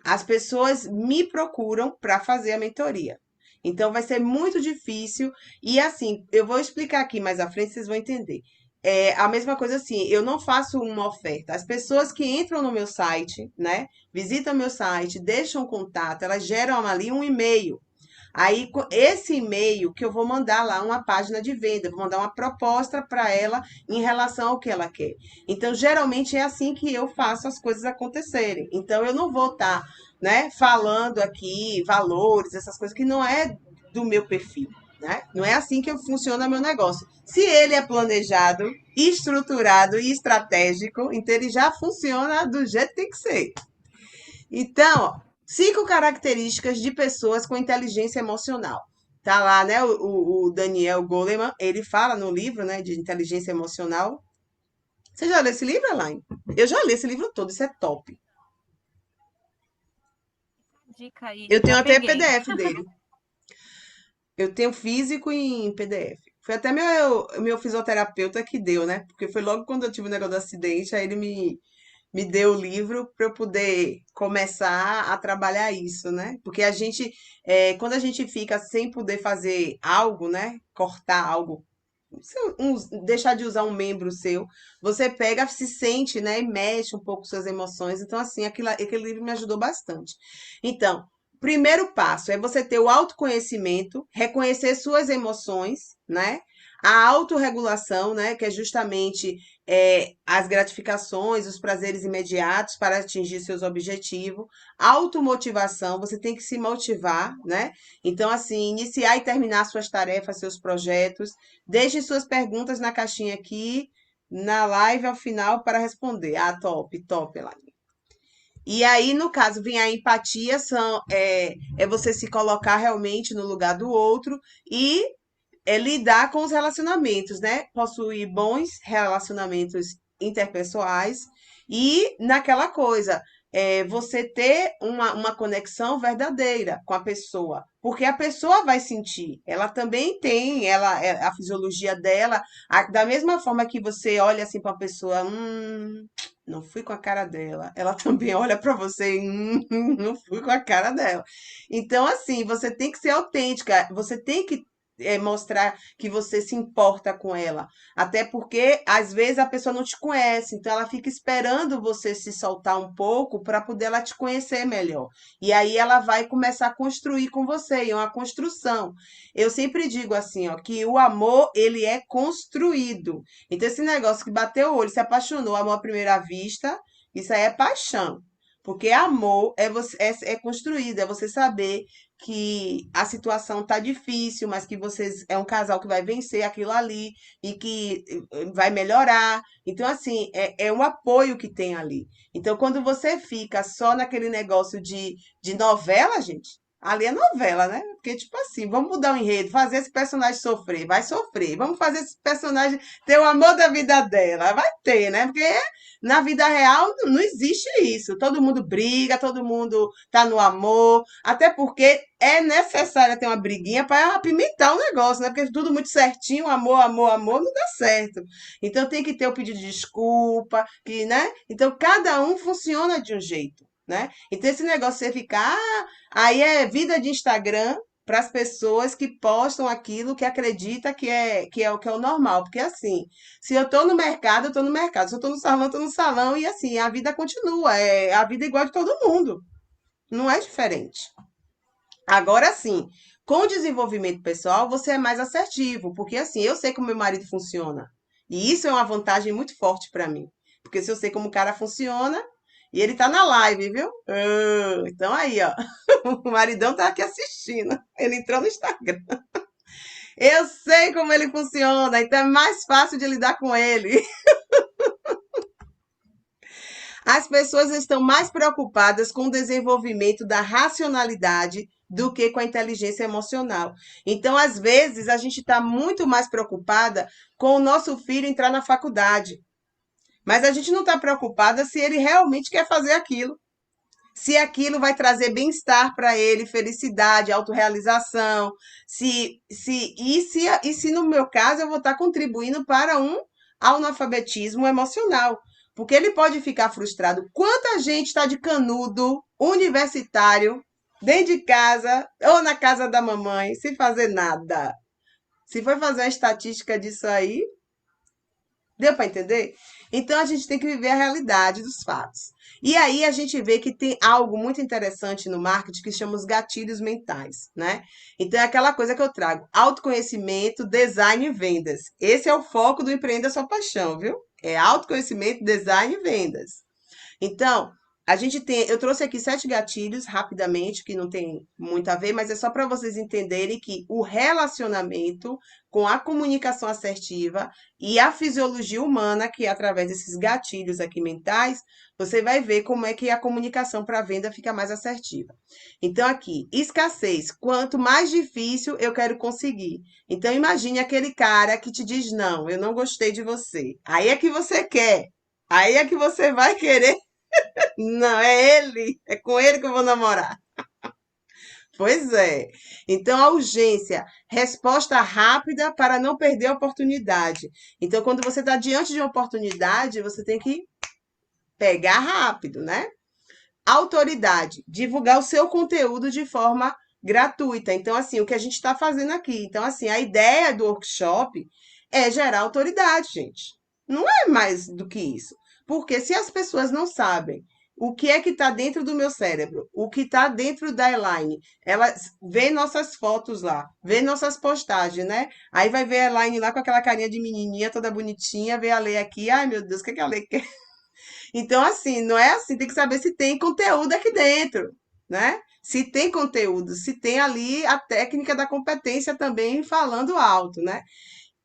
As pessoas me procuram para fazer a mentoria. Então vai ser muito difícil. E assim, eu vou explicar aqui mais à frente, vocês vão entender. É a mesma coisa assim, eu não faço uma oferta. As pessoas que entram no meu site, né? Visitam meu site, deixam um contato, elas geram ali um e-mail. Aí, esse e-mail que eu vou mandar lá uma página de venda, vou mandar uma proposta para ela em relação ao que ela quer. Então, geralmente é assim que eu faço as coisas acontecerem. Então, eu não vou estar, né, falando aqui valores, essas coisas que não é do meu perfil. Né? Não é assim que funciona meu negócio. Se ele é planejado, estruturado e estratégico, então ele já funciona do jeito que tem que ser. Então, ó, 5 características de pessoas com inteligência emocional. Tá lá, né? O Daniel Goleman, ele fala no livro, né, de inteligência emocional. Você já leu esse livro, Elaine? Eu já li esse livro todo, isso é top. Dica aí, Eu já tenho até peguei. PDF dele. Eu tenho físico e em PDF. Foi até meu fisioterapeuta que deu, né? Porque foi logo quando eu tive o negócio do acidente, aí ele me deu o livro para eu poder começar a trabalhar isso, né? Porque quando a gente fica sem poder fazer algo, né? Cortar algo, deixar de usar um membro seu, você pega, se sente, né? E mexe um pouco suas emoções. Então, assim, aquele livro me ajudou bastante. Então, primeiro passo é você ter o autoconhecimento, reconhecer suas emoções, né? A autorregulação, né, que é justamente as gratificações, os prazeres imediatos para atingir seus objetivos. Automotivação, você tem que se motivar, né? Então, assim, iniciar e terminar suas tarefas, seus projetos. Deixe suas perguntas na caixinha aqui, na live ao final para responder. Ah, top, top, Elaine. E aí, no caso, vem a empatia, é você se colocar realmente no lugar do outro e lidar com os relacionamentos, né? Possuir bons relacionamentos interpessoais e naquela coisa, você ter uma conexão verdadeira com a pessoa, porque a pessoa vai sentir, ela também tem, a fisiologia dela, da mesma forma que você olha assim para a pessoa, não fui com a cara dela. Ela também olha para você, não fui com a cara dela. Então, assim, você tem que ser autêntica, você tem que mostrar que você se importa com ela. Até porque, às vezes, a pessoa não te conhece, então ela fica esperando você se soltar um pouco para poder ela te conhecer melhor. E aí ela vai começar a construir com você, e é uma construção. Eu sempre digo assim, ó, que o amor, ele é construído. Então, esse negócio que bateu o olho, se apaixonou, amor à primeira vista, isso aí é paixão. Porque amor é construído, é você saber que a situação tá difícil, mas que vocês é um casal que vai vencer aquilo ali e que vai melhorar. Então, assim, é um apoio que tem ali. Então, quando você fica só naquele negócio de novela, gente, ali é novela, né? Porque, tipo assim, vamos mudar o enredo, fazer esse personagem sofrer, vai sofrer. Vamos fazer esse personagem ter o amor da vida dela, vai ter, né? Porque na vida real não existe isso. Todo mundo briga, todo mundo tá no amor, até porque é necessário ter uma briguinha para apimentar o negócio, né? Porque tudo muito certinho, amor, amor, amor, não dá certo. Então tem que ter o pedido de desculpa, que, né? Então cada um funciona de um jeito, né? Então esse negócio de você ficar, aí é vida de Instagram para as pessoas que postam aquilo que acredita que é o que é o normal, porque assim, se eu estou no mercado, eu estou no mercado, se eu estou no salão, eu estou no salão e assim, a vida continua, é a vida igual de todo mundo, não é diferente. Agora sim, com o desenvolvimento pessoal, você é mais assertivo, porque assim, eu sei como meu marido funciona. E isso é uma vantagem muito forte para mim. Porque se eu sei como o cara funciona, e ele tá na live, viu? Então aí, ó, o maridão tá aqui assistindo. Ele entrou no Instagram. Eu sei como ele funciona, então é mais fácil de lidar com ele. As pessoas estão mais preocupadas com o desenvolvimento da racionalidade do que com a inteligência emocional. Então, às vezes, a gente está muito mais preocupada com o nosso filho entrar na faculdade, mas a gente não está preocupada se ele realmente quer fazer aquilo, se aquilo vai trazer bem-estar para ele, felicidade, autorrealização, se no meu caso eu vou estar contribuindo para um analfabetismo emocional, porque ele pode ficar frustrado. Quanta gente está de canudo universitário dentro de casa ou na casa da mamãe sem fazer nada? Se for fazer uma estatística disso aí, deu para entender? Então a gente tem que viver a realidade dos fatos. E aí a gente vê que tem algo muito interessante no marketing que chama os gatilhos mentais, né? Então é aquela coisa que eu trago: autoconhecimento, design e vendas. Esse é o foco do Empreenda Sua Paixão, viu? É autoconhecimento, design e vendas. Então, eu trouxe aqui 7 gatilhos rapidamente, que não tem muito a ver, mas é só para vocês entenderem que o relacionamento com a comunicação assertiva e a fisiologia humana, que é através desses gatilhos aqui mentais, você vai ver como é que a comunicação para a venda fica mais assertiva. Então, aqui, escassez. Quanto mais difícil eu quero conseguir. Então, imagine aquele cara que te diz: não, eu não gostei de você. Aí é que você quer. Aí é que você vai querer. Não, é ele. É com ele que eu vou namorar. Pois é. Então, a urgência, resposta rápida para não perder a oportunidade. Então, quando você está diante de uma oportunidade, você tem que pegar rápido, né? Autoridade, divulgar o seu conteúdo de forma gratuita. Então, assim, o que a gente está fazendo aqui. Então, assim, a ideia do workshop é gerar autoridade, gente. Não é mais do que isso. Porque se as pessoas não sabem o que é que está dentro do meu cérebro, o que está dentro da Elaine, ela vê nossas fotos lá, vê nossas postagens, né? Aí vai ver a Elaine lá com aquela carinha de menininha toda bonitinha, vê a Lei aqui, ai meu Deus, o que é que a Lei quer? Então, assim, não é assim, tem que saber se tem conteúdo aqui dentro, né? Se tem conteúdo, se tem ali a técnica da competência também falando alto, né?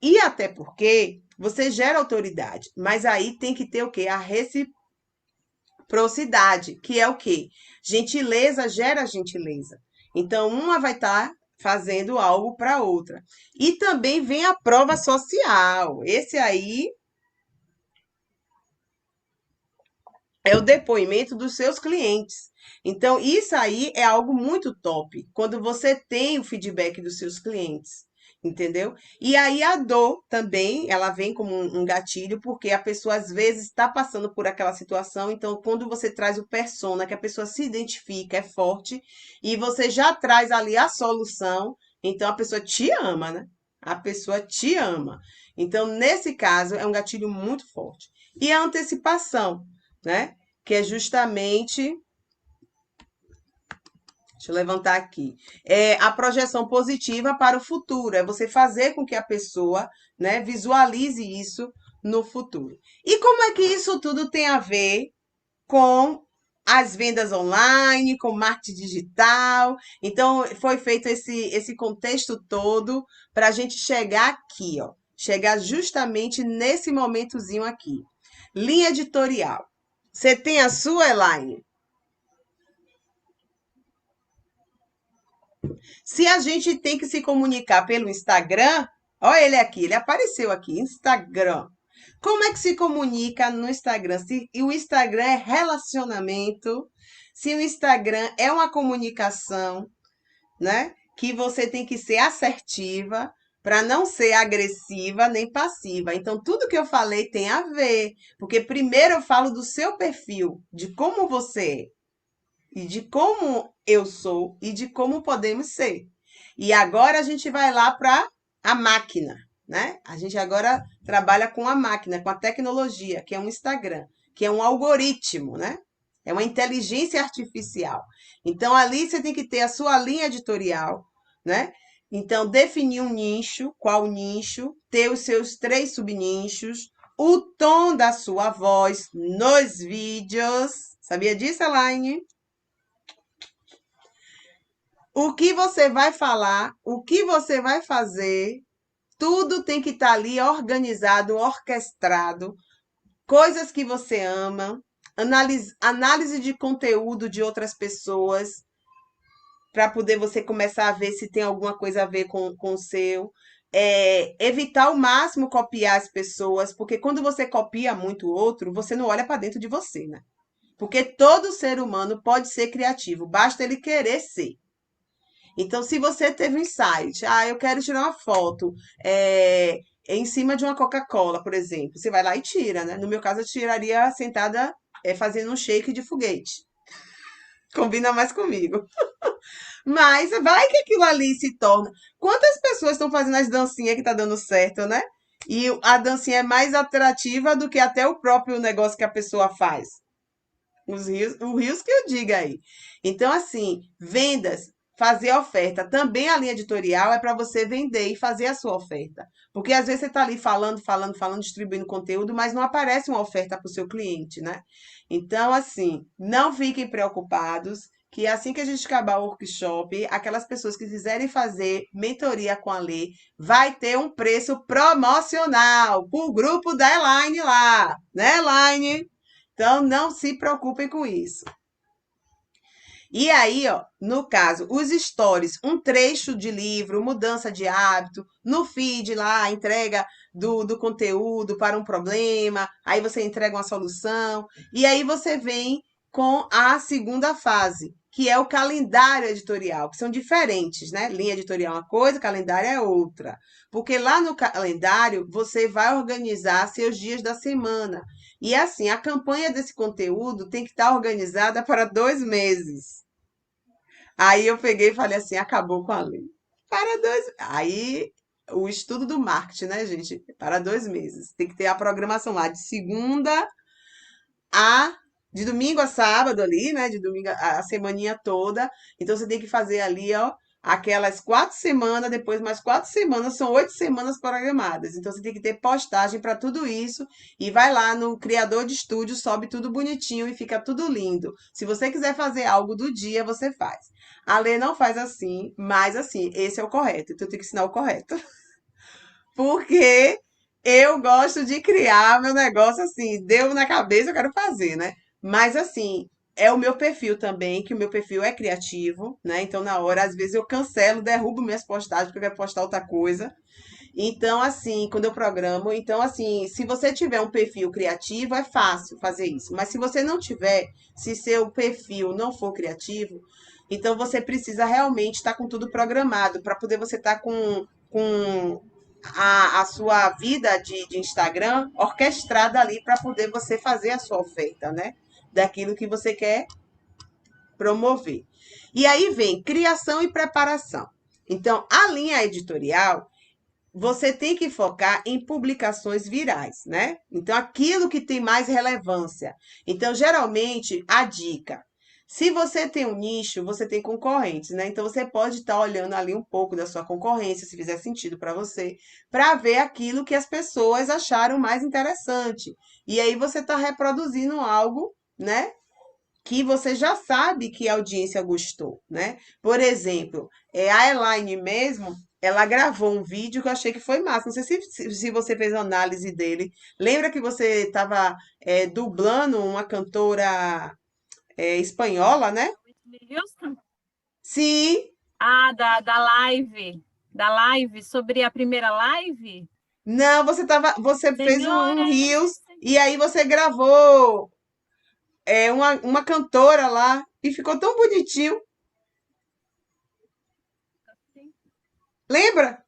E até porque você gera autoridade, mas aí tem que ter o quê? A reciprocidade, que é o quê? Gentileza gera gentileza. Então, uma vai estar fazendo algo para outra. E também vem a prova social. Esse aí é o depoimento dos seus clientes. Então, isso aí é algo muito top, quando você tem o feedback dos seus clientes, entendeu? E aí a dor também, ela vem como um gatilho, porque a pessoa às vezes está passando por aquela situação, então quando você traz o persona, que a pessoa se identifica, é forte, e você já traz ali a solução, então a pessoa te ama, né? A pessoa te ama. Então, nesse caso, é um gatilho muito forte. E a antecipação, né? Que é justamente, deixa eu levantar aqui, é a projeção positiva para o futuro, é você fazer com que a pessoa, né, visualize isso no futuro. E como é que isso tudo tem a ver com as vendas online, com marketing digital? Então, foi feito esse contexto todo para a gente chegar aqui, ó, chegar justamente nesse momentozinho aqui. Linha editorial. Você tem a sua, Elaine? Se a gente tem que se comunicar pelo Instagram, olha ele aqui, ele apareceu aqui, Instagram. Como é que se comunica no Instagram? Se o Instagram é relacionamento, se o Instagram é uma comunicação, né? Que você tem que ser assertiva para não ser agressiva nem passiva. Então, tudo que eu falei tem a ver, porque primeiro eu falo do seu perfil, de como você é, e de como eu sou e de como podemos ser. E agora a gente vai lá para a máquina, né? A gente agora trabalha com a máquina, com a tecnologia, que é um Instagram, que é um algoritmo, né? É uma inteligência artificial. Então ali você tem que ter a sua linha editorial, né? Então definir um nicho, qual nicho, ter os seus 3 subnichos, o tom da sua voz nos vídeos. Sabia disso, Elaine? O que você vai falar, o que você vai fazer, tudo tem que estar ali organizado, orquestrado, coisas que você ama, análise de conteúdo de outras pessoas, para poder você começar a ver se tem alguma coisa a ver com o seu. Evitar ao máximo copiar as pessoas, porque quando você copia muito o outro, você não olha para dentro de você, né? Porque todo ser humano pode ser criativo, basta ele querer ser. Então, se você teve um insight, eu quero tirar uma foto em cima de uma Coca-Cola, por exemplo, você vai lá e tira, né? No meu caso, eu tiraria sentada fazendo um shake de foguete. Combina mais comigo. Mas vai que aquilo ali se torna. Quantas pessoas estão fazendo as dancinhas que tá dando certo, né? E a dancinha é mais atrativa do que até o próprio negócio que a pessoa faz. O rios que eu diga aí. Então, assim, vendas, fazer oferta. Também a linha editorial é para você vender e fazer a sua oferta. Porque às vezes você está ali falando, falando, falando, distribuindo conteúdo, mas não aparece uma oferta para o seu cliente, né? Então, assim, não fiquem preocupados. Que assim que a gente acabar o workshop, aquelas pessoas que quiserem fazer mentoria com a Lê, vai ter um preço promocional para o grupo da Elaine lá, né, Elaine? Então, não se preocupem com isso. E aí, ó, no caso, os stories, um trecho de livro, mudança de hábito, no feed lá, entrega do conteúdo para um problema, aí você entrega uma solução, e aí você vem com a segunda fase, que é o calendário editorial, que são diferentes, né? Linha editorial é uma coisa, calendário é outra. Porque lá no calendário você vai organizar seus dias da semana. E assim, a campanha desse conteúdo tem que estar organizada para 2 meses. Aí eu peguei e falei assim, acabou com a lei. Para dois. Aí o estudo do marketing, né, gente? Para 2 meses. Tem que ter a programação lá de segunda a. De domingo a sábado ali, né? De domingo a semaninha toda. Então você tem que fazer ali, ó, aquelas 4 semanas, depois mais 4 semanas, são 8 semanas programadas. Então você tem que ter postagem para tudo isso e vai lá no criador de estúdio, sobe tudo bonitinho e fica tudo lindo. Se você quiser fazer algo do dia, você faz. A Lê não faz assim, mas assim, esse é o correto. Então eu tenho que ensinar o correto. Porque eu gosto de criar meu negócio assim, deu na cabeça, eu quero fazer, né? Mas assim, é o meu perfil também, que o meu perfil é criativo, né? Então, na hora, às vezes eu cancelo, derrubo minhas postagens porque eu quero postar outra coisa. Então, assim, quando eu programo, então, assim, se você tiver um perfil criativo, é fácil fazer isso. Mas se você não tiver, se seu perfil não for criativo, então você precisa realmente estar com tudo programado para poder você estar com a sua vida de Instagram orquestrada ali para poder você fazer a sua oferta, né? Daquilo que você quer promover. E aí vem criação e preparação. Então, a linha editorial você tem que focar em publicações virais, né? Então, aquilo que tem mais relevância. Então, geralmente, a dica. Se você tem um nicho, você tem concorrentes, né? Então, você pode estar olhando ali um pouco da sua concorrência, se fizer sentido para você, para ver aquilo que as pessoas acharam mais interessante. E aí, você está reproduzindo algo, né? Que você já sabe que a audiência gostou, né? Por exemplo, a Elaine mesmo, ela gravou um vídeo que eu achei que foi massa. Não sei se você fez a análise dele. Lembra que você estava dublando uma cantora espanhola, né? Whitney Houston? Sim. Ah, da live. Da live, sobre a primeira live? Não, você fez um Senhora, reels e aí você gravou uma cantora lá e ficou tão bonitinho. Lembra?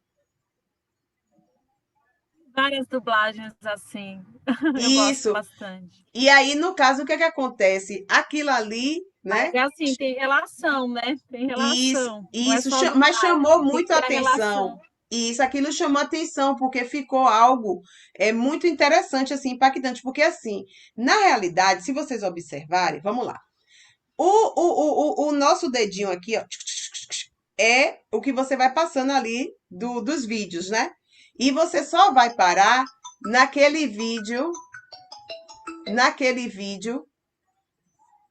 várias dublagens assim. Eu gosto Isso. bastante. E aí, no caso, o que é que acontece? Aquilo ali, Mas né? é assim, tem relação, né? Tem Isso, relação. Não é isso, só mas chamou dublagem, tem que muito a ter a atenção. relação. Isso, aquilo chamou a atenção, porque ficou algo muito interessante, assim, impactante. Porque, assim, na realidade, se vocês observarem, vamos lá. O nosso dedinho aqui, ó, é o que você vai passando ali dos vídeos, né? E você só vai parar naquele vídeo, naquele vídeo.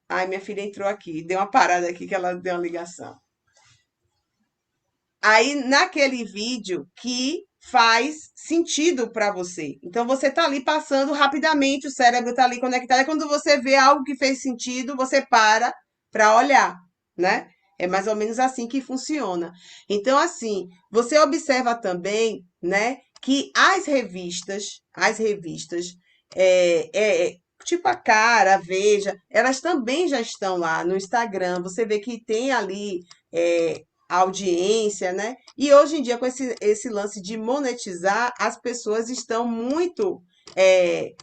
Ai, minha filha entrou aqui, deu uma parada aqui que ela deu uma ligação. Aí, naquele vídeo que faz sentido para você. Então você está ali passando rapidamente, o cérebro está ali conectado. E quando você vê algo que fez sentido, você para olhar, né? É mais ou menos assim que funciona. Então, assim, você observa também, né, que as revistas, tipo a Cara, a Veja, elas também já estão lá no Instagram. Você vê que tem ali audiência, né? E hoje em dia, com esse lance de monetizar, as pessoas estão muito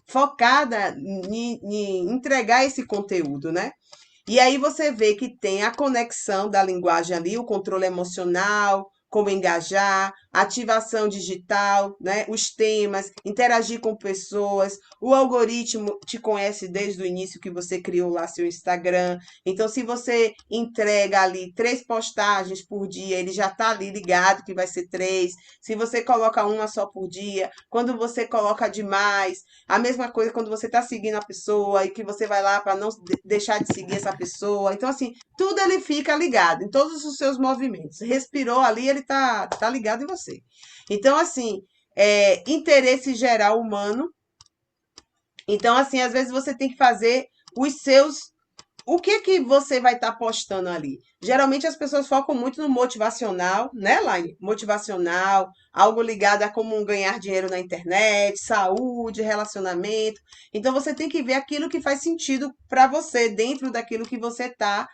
focadas em entregar esse conteúdo, né? E aí você vê que tem a conexão da linguagem ali, o controle emocional, como engajar, ativação digital, né? Os temas, interagir com pessoas. O algoritmo te conhece desde o início que você criou lá seu Instagram. Então, se você entrega ali 3 postagens por dia, ele já está ali ligado que vai ser 3. Se você coloca uma só por dia, quando você coloca demais, a mesma coisa quando você está seguindo a pessoa e que você vai lá para não deixar de seguir essa pessoa. Então, assim, tudo ele fica ligado em todos os seus movimentos. Respirou ali, ele tá ligado em você. Então, assim, interesse geral humano. Então, assim, às vezes você tem que fazer os seus. O que que você vai estar postando ali? Geralmente as pessoas focam muito no motivacional, né, Laine? Motivacional, algo ligado a como ganhar dinheiro na internet, saúde, relacionamento. Então você tem que ver aquilo que faz sentido para você, dentro daquilo que você está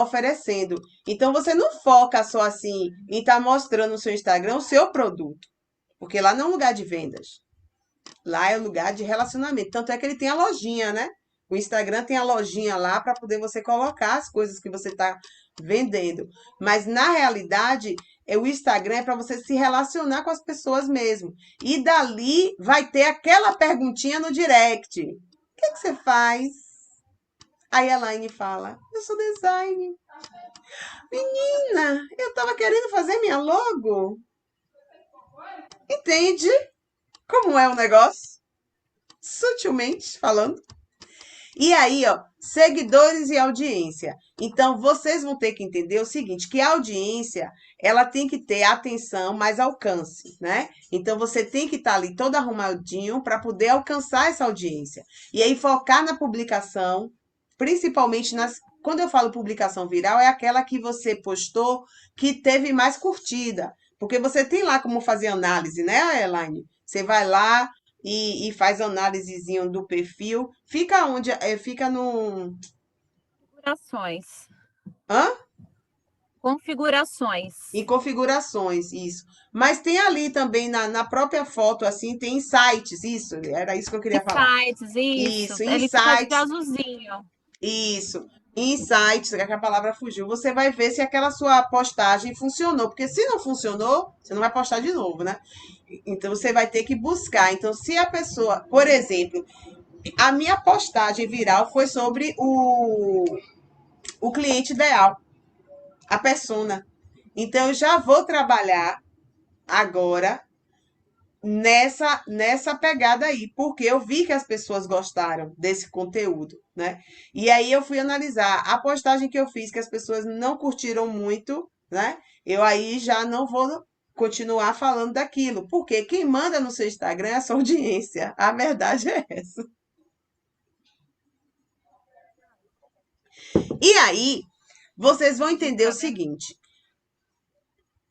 oferecendo. Então você não foca só assim em estar mostrando no seu Instagram o seu produto, porque lá não é um lugar de vendas. Lá é o lugar de relacionamento. Tanto é que ele tem a lojinha, né? O Instagram tem a lojinha lá para poder você colocar as coisas que você está vendendo. Mas na realidade, o Instagram é para você se relacionar com as pessoas mesmo. E dali vai ter aquela perguntinha no direct. O que você faz? Aí a Elaine fala: eu sou design. Menina, eu estava querendo fazer minha logo. Entende como é o negócio? Sutilmente falando. E aí, ó, seguidores e audiência. Então, vocês vão ter que entender o seguinte, que a audiência, ela tem que ter atenção, mais alcance, né? Então, você tem que estar ali todo arrumadinho para poder alcançar essa audiência. E aí, focar na publicação, principalmente nas... Quando eu falo publicação viral, é aquela que você postou que teve mais curtida. Porque você tem lá como fazer análise, né, Elaine? Você vai lá, e faz análisezinho do perfil. Fica onde? Fica no. Configurações. Hã? Configurações. Em configurações, isso. Mas tem ali também na própria foto, assim, tem insights, isso, era isso que eu queria falar. Insights, isso. Isso, Ele fica de insights, azulzinho. isso. Insights, que a palavra fugiu. Você vai ver se aquela sua postagem funcionou. Porque se não funcionou, você não vai postar de novo, né? Então você vai ter que buscar. Então, se a pessoa, por exemplo, a minha postagem viral foi sobre o cliente ideal, a persona. Então, eu já vou trabalhar agora nessa pegada aí, porque eu vi que as pessoas gostaram desse conteúdo, né? E aí eu fui analisar a postagem que eu fiz, que as pessoas não curtiram muito, né? Eu aí já não vou continuar falando daquilo, porque quem manda no seu Instagram é a sua audiência. A verdade é essa. E aí, vocês vão entender o Dica, né? seguinte: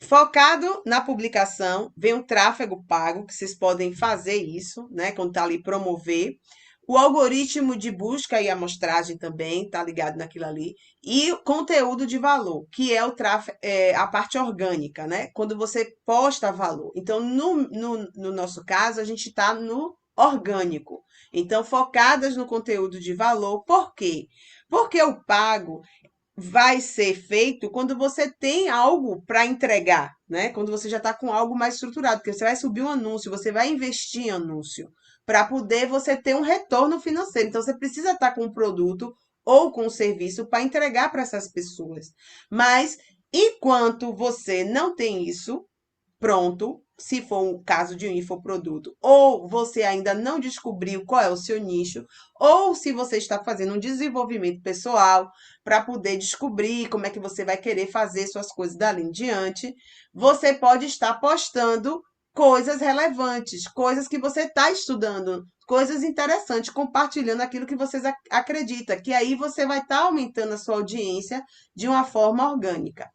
focado na publicação, vem o tráfego pago, que vocês podem fazer isso, né? Quando tá ali promover. O algoritmo de busca e amostragem também tá ligado naquilo ali. E o conteúdo de valor, que é o tráfego, a parte orgânica, né? Quando você posta valor. Então, no nosso caso, a gente está no orgânico. Então, focadas no conteúdo de valor. Por quê? Porque o pago vai ser feito quando você tem algo para entregar, né? Quando você já está com algo mais estruturado, porque você vai subir um anúncio, você vai investir em anúncio para poder você ter um retorno financeiro. Então você precisa estar com um produto ou com um serviço para entregar para essas pessoas. Mas enquanto você não tem isso, pronto, se for um caso de um infoproduto, ou você ainda não descobriu qual é o seu nicho, ou se você está fazendo um desenvolvimento pessoal para poder descobrir como é que você vai querer fazer suas coisas dali em diante, você pode estar postando coisas relevantes, coisas que você está estudando, coisas interessantes, compartilhando aquilo que você acredita, que aí você vai estar aumentando a sua audiência de uma forma orgânica.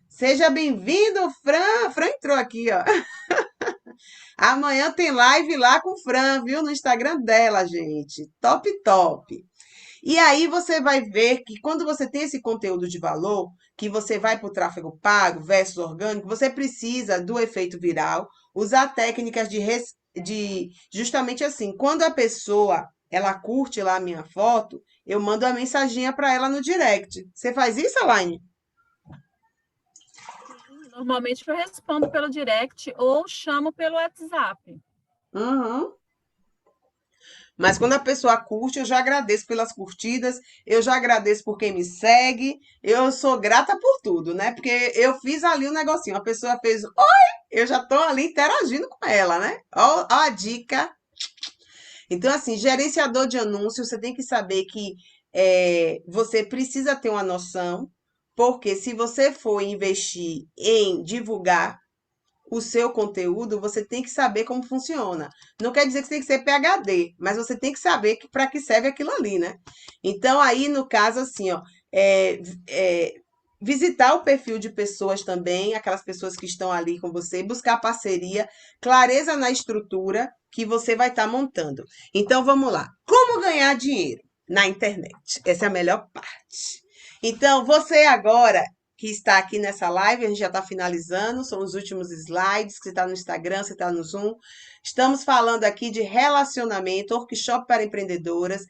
Seja bem-vindo, Fran. Fran entrou aqui, ó. Amanhã tem live lá com Fran, viu? No Instagram dela, gente. Top, top. E aí você vai ver que quando você tem esse conteúdo de valor, que você vai para o tráfego pago versus orgânico, você precisa do efeito viral, usar técnicas de justamente assim, quando a pessoa ela curte lá a minha foto, eu mando uma mensaginha para ela no direct. Você faz isso, Alaine? Normalmente eu respondo pelo direct ou chamo pelo WhatsApp. Uhum. Mas quando a pessoa curte, eu já agradeço pelas curtidas, eu já agradeço por quem me segue, eu sou grata por tudo, né? Porque eu fiz ali um negocinho, a pessoa fez, oi, eu já tô ali interagindo com ela, né? Ó, ó a dica. Então, assim, gerenciador de anúncios, você tem que saber que você precisa ter uma noção, porque se você for investir em divulgar o seu conteúdo, você tem que saber como funciona. Não quer dizer que você tem que ser PhD, mas você tem que saber que, para que serve aquilo ali, né? Então, aí, no caso, assim, ó, é, é, visitar o perfil de pessoas também, aquelas pessoas que estão ali com você, buscar parceria, clareza na estrutura que você vai estar montando. Então, vamos lá. Como ganhar dinheiro na internet? Essa é a melhor parte. Então, você agora que está aqui nessa live, a gente já está finalizando, são os últimos slides, que você está no Instagram, você está no Zoom. Estamos falando aqui de relacionamento, workshop para empreendedoras,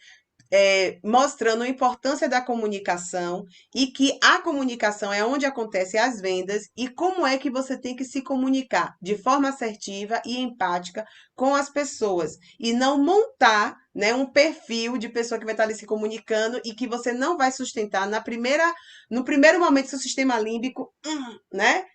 mostrando a importância da comunicação e que a comunicação é onde acontecem as vendas e como é que você tem que se comunicar de forma assertiva e empática com as pessoas e não montar, né, um perfil de pessoa que vai estar ali se comunicando e que você não vai sustentar no primeiro momento seu sistema límbico, né?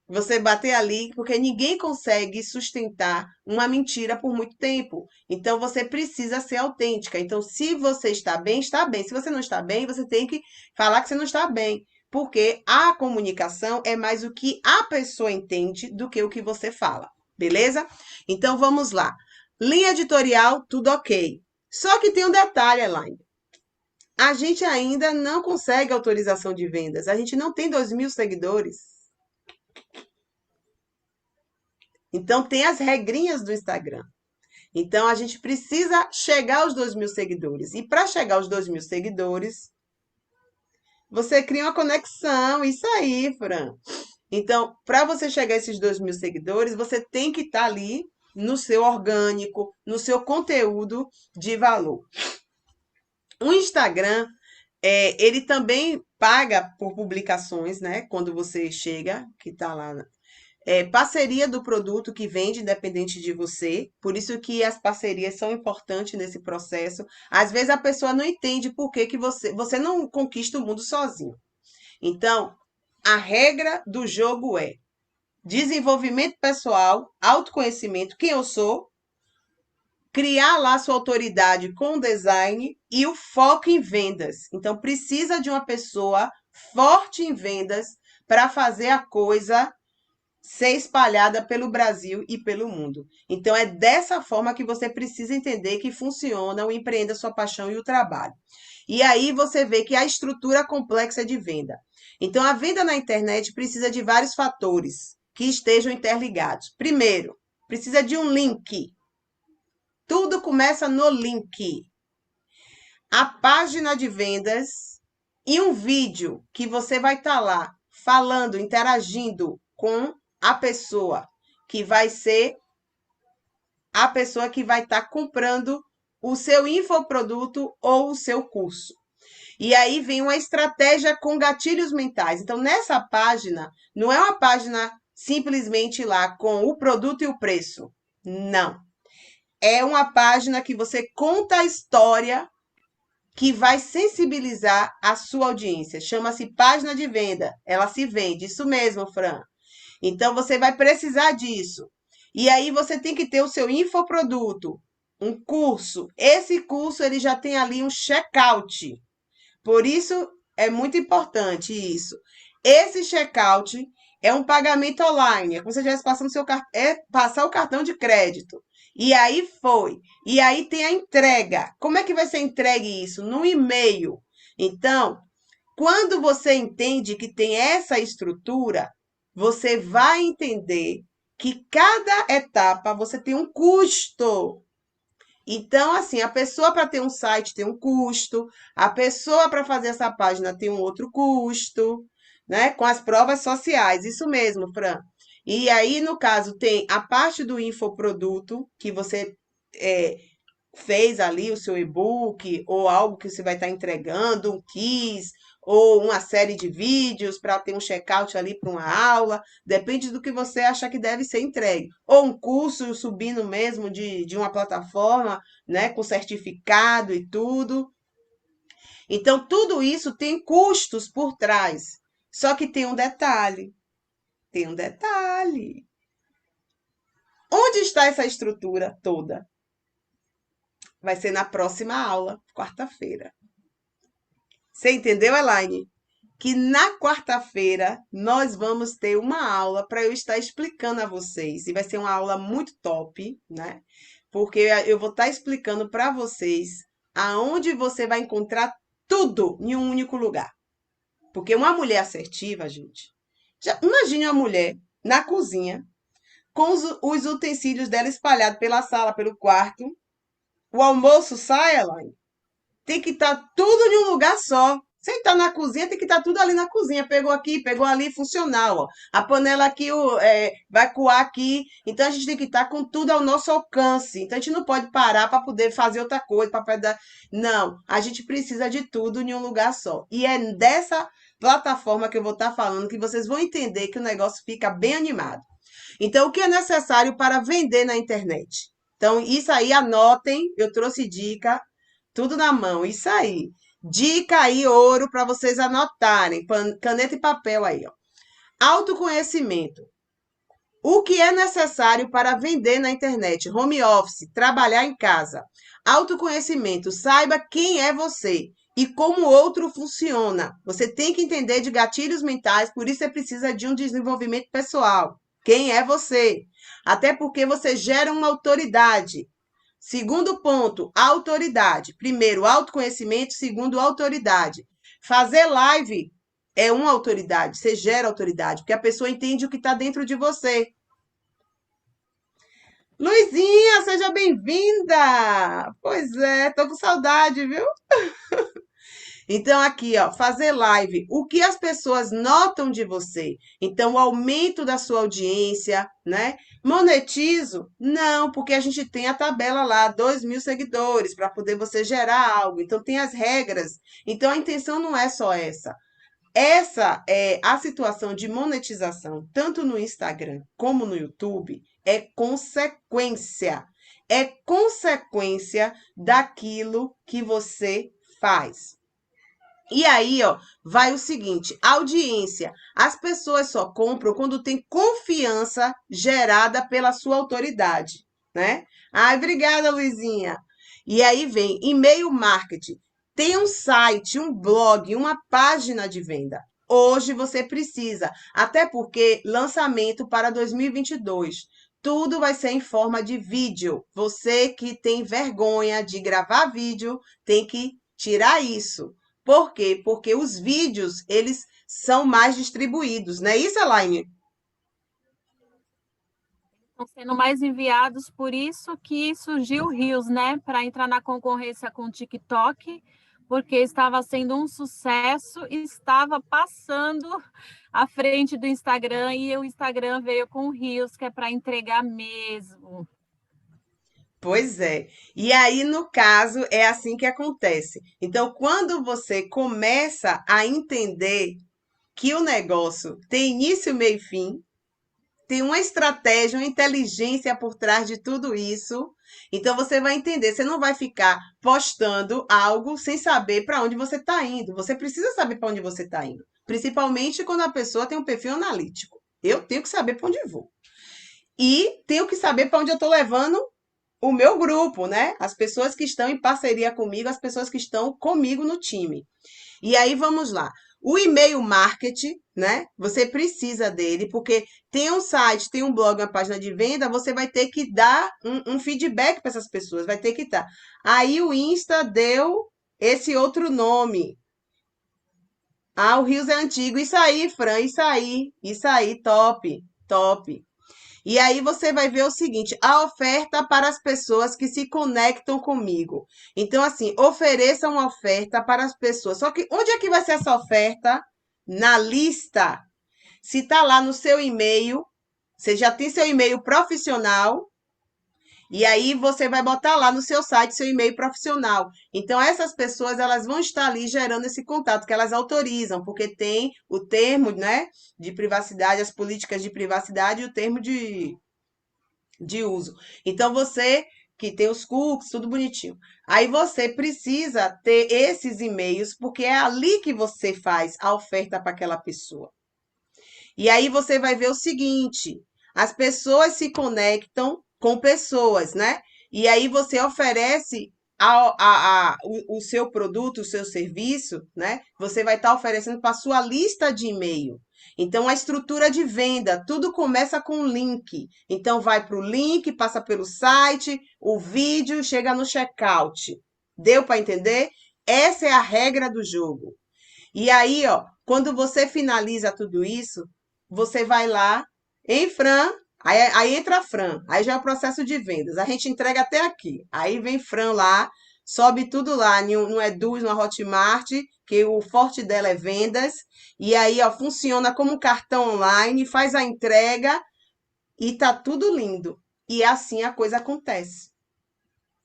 Você bater ali, porque ninguém consegue sustentar uma mentira por muito tempo. Então você precisa ser autêntica. Então, se você está bem, está bem. Se você não está bem, você tem que falar que você não está bem. Porque a comunicação é mais o que a pessoa entende do que o que você fala. Beleza? Então vamos lá. Linha editorial, tudo ok. Só que tem um detalhe, Elaine. A gente ainda não consegue autorização de vendas. A gente não tem 2.000 seguidores. Então, tem as regrinhas do Instagram. Então, a gente precisa chegar aos 2.000 seguidores. E para chegar aos 2.000 seguidores, você cria uma conexão. Isso aí, Fran. Então, para você chegar a esses 2.000 seguidores, você tem que estar ali no seu orgânico, no seu conteúdo de valor. O Instagram, ele também paga por publicações, né? Quando você chega, que está lá parceria do produto que vende, independente de você. Por isso que as parcerias são importantes nesse processo. Às vezes a pessoa não entende por que, que você não conquista o mundo sozinho. Então, a regra do jogo é desenvolvimento pessoal, autoconhecimento, quem eu sou, criar lá sua autoridade com design e o foco em vendas. Então, precisa de uma pessoa forte em vendas para fazer a coisa ser espalhada pelo Brasil e pelo mundo. Então, é dessa forma que você precisa entender que funciona o Empreenda Sua Paixão e o Trabalho. E aí você vê que a estrutura complexa de venda. Então, a venda na internet precisa de vários fatores que estejam interligados. Primeiro, precisa de um link. Tudo começa no link. A página de vendas e um vídeo que você vai estar lá falando, interagindo com a pessoa que vai ser a pessoa que vai estar comprando o seu infoproduto ou o seu curso. E aí vem uma estratégia com gatilhos mentais. Então, nessa página, não é uma página simplesmente lá com o produto e o preço. Não. É uma página que você conta a história que vai sensibilizar a sua audiência. Chama-se página de venda. Ela se vende. Isso mesmo, Fran. Então, você vai precisar disso. E aí, você tem que ter o seu infoproduto, um curso. Esse curso, ele já tem ali um checkout. Por isso, é muito importante isso. Esse checkout, É um pagamento online, é como se você estivesse passando seu é passar o cartão de crédito. E aí foi. E aí tem a entrega. Como é que vai ser entregue isso? No e-mail. Então, quando você entende que tem essa estrutura, você vai entender que cada etapa você tem um custo. Então, assim, a pessoa para ter um site tem um custo, a pessoa para fazer essa página tem um outro custo, né? Com as provas sociais, isso mesmo, Fran. E aí, no caso, tem a parte do infoproduto, que você é, fez ali o seu e-book, ou algo que você vai estar entregando, um quiz, ou uma série de vídeos para ter um check-out ali para uma aula, depende do que você achar que deve ser entregue. Ou um curso subindo mesmo de uma plataforma, né, com certificado e tudo. Então, tudo isso tem custos por trás. Só que tem um detalhe. Onde está essa estrutura toda? Vai ser na próxima aula, quarta-feira. Você entendeu, Elaine? Que na quarta-feira nós vamos ter uma aula para eu estar explicando a vocês. E vai ser uma aula muito top, né? Porque eu vou estar explicando para vocês aonde você vai encontrar tudo em um único lugar. Porque uma mulher assertiva, gente. Já imagine uma mulher na cozinha com os utensílios dela espalhados pela sala, pelo quarto. O almoço sai, Elaine, tem que estar tudo em um lugar só. Você está na cozinha, tem que estar tudo ali na cozinha. Pegou aqui, pegou ali, funcional. Ó. A panela aqui vai coar aqui. Então a gente tem que estar com tudo ao nosso alcance. Então a gente não pode parar para poder fazer outra coisa. Não, a gente precisa de tudo em um lugar só. E é dessa plataforma que eu vou estar falando que vocês vão entender que o negócio fica bem animado. Então, o que é necessário para vender na internet? Então, isso aí, anotem. Eu trouxe dica. Tudo na mão, isso aí. Dica aí, ouro, para vocês anotarem. Caneta e papel aí, ó. Autoconhecimento. O que é necessário para vender na internet? Home office, trabalhar em casa. Autoconhecimento. Saiba quem é você e como o outro funciona. Você tem que entender de gatilhos mentais, por isso você precisa de um desenvolvimento pessoal. Quem é você? Até porque você gera uma autoridade. Segundo ponto, autoridade. Primeiro, autoconhecimento. Segundo, autoridade. Fazer live é uma autoridade. Você gera autoridade, porque a pessoa entende o que está dentro de você. Luizinha, seja bem-vinda! Pois é, tô com saudade, viu? Então, aqui, ó, fazer live. O que as pessoas notam de você? Então, o aumento da sua audiência, né? Monetizo? Não, porque a gente tem a tabela lá, 2.000 seguidores, para poder você gerar algo. Então, tem as regras. Então, a intenção não é só essa. Essa é a situação de monetização, tanto no Instagram como no YouTube, é consequência. É consequência daquilo que você faz. E aí, ó, vai o seguinte, audiência. As pessoas só compram quando tem confiança gerada pela sua autoridade, né? Ai, obrigada, Luizinha. E aí vem e-mail marketing. Tem um site, um blog, uma página de venda. Hoje você precisa, até porque lançamento para 2022. Tudo vai ser em forma de vídeo. Você que tem vergonha de gravar vídeo, tem que tirar isso. Por quê? Porque os vídeos, eles são mais distribuídos, não é isso, Elaine? Estão sendo mais enviados, por isso que surgiu o Reels, né? Para entrar na concorrência com o TikTok, porque estava sendo um sucesso e estava passando à frente do Instagram, e o Instagram veio com o Reels, que é para entregar mesmo. Pois é. E aí, no caso, é assim que acontece. Então, quando você começa a entender que o negócio tem início, meio e fim, tem uma estratégia, uma inteligência por trás de tudo isso. Então você vai entender, você não vai ficar postando algo sem saber para onde você está indo. Você precisa saber para onde você está indo, principalmente quando a pessoa tem um perfil analítico. Eu tenho que saber para onde eu vou. E tenho que saber para onde eu estou levando o meu grupo, né? As pessoas que estão em parceria comigo, as pessoas que estão comigo no time. E aí vamos lá. O e-mail marketing, né? Você precisa dele, porque tem um site, tem um blog, uma página de venda, você vai ter que dar um feedback para essas pessoas, vai ter que estar. Aí o Insta deu esse outro nome. Ah, o Rios é antigo. Isso aí, Fran, isso aí, top, top. E aí você vai ver o seguinte, a oferta para as pessoas que se conectam comigo. Então, assim, ofereça uma oferta para as pessoas. Só que onde é que vai ser essa oferta? Na lista. Se está lá no seu e-mail, você já tem seu e-mail profissional, e aí você vai botar lá no seu site seu e-mail profissional. Então essas pessoas elas vão estar ali gerando esse contato que elas autorizam, porque tem o termo, né, de privacidade, as políticas de privacidade e o termo de uso. Então você que tem os cookies, tudo bonitinho. Aí você precisa ter esses e-mails, porque é ali que você faz a oferta para aquela pessoa. E aí você vai ver o seguinte: as pessoas se conectam com pessoas, né? E aí você oferece o seu produto, o seu serviço, né? Você vai estar oferecendo para a sua lista de e-mail. Então, a estrutura de venda, tudo começa com um link. Então, vai para o link, passa pelo site, o vídeo, chega no checkout. Deu para entender? Essa é a regra do jogo. E aí, ó, quando você finaliza tudo isso, você vai lá em Fran, aí entra a Fran, aí já é o processo de vendas. A gente entrega até aqui. Aí vem Fran lá, sobe tudo lá no Eduz, no Hotmart, que o forte dela é vendas. E aí, ó, funciona como um cartão online, faz a entrega e tá tudo lindo. E assim a coisa acontece.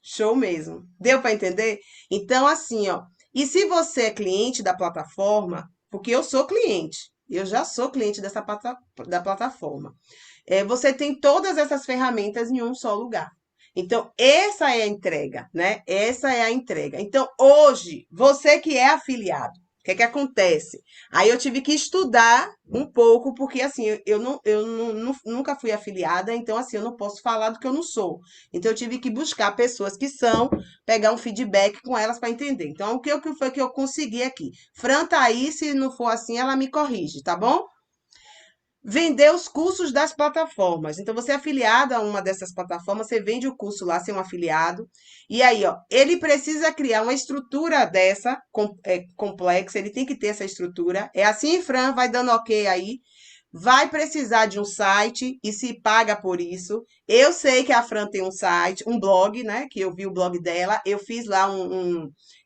Show mesmo. Deu para entender? Então, assim, ó. E se você é cliente da plataforma, porque eu sou cliente, eu já sou cliente da plataforma, você tem todas essas ferramentas em um só lugar. Então, essa é a entrega, né? Essa é a entrega. Então, hoje, você que é afiliado, o que é que acontece? Aí eu tive que estudar um pouco, porque assim, nunca fui afiliada, então assim, eu não posso falar do que eu não sou. Então, eu tive que buscar pessoas que são, pegar um feedback com elas para entender. Então, o que foi que eu consegui aqui? Fran tá aí, se não for assim, ela me corrige, tá bom? Vender os cursos das plataformas. Então, você é afiliado a uma dessas plataformas, você vende o curso lá, ser um afiliado. E aí, ó, ele precisa criar uma estrutura dessa, complexa, ele tem que ter essa estrutura. É assim, Fran, vai dando ok aí. Vai precisar de um site e se paga por isso. Eu sei que a Fran tem um site, um blog, né? Que eu vi o blog dela. Eu fiz lá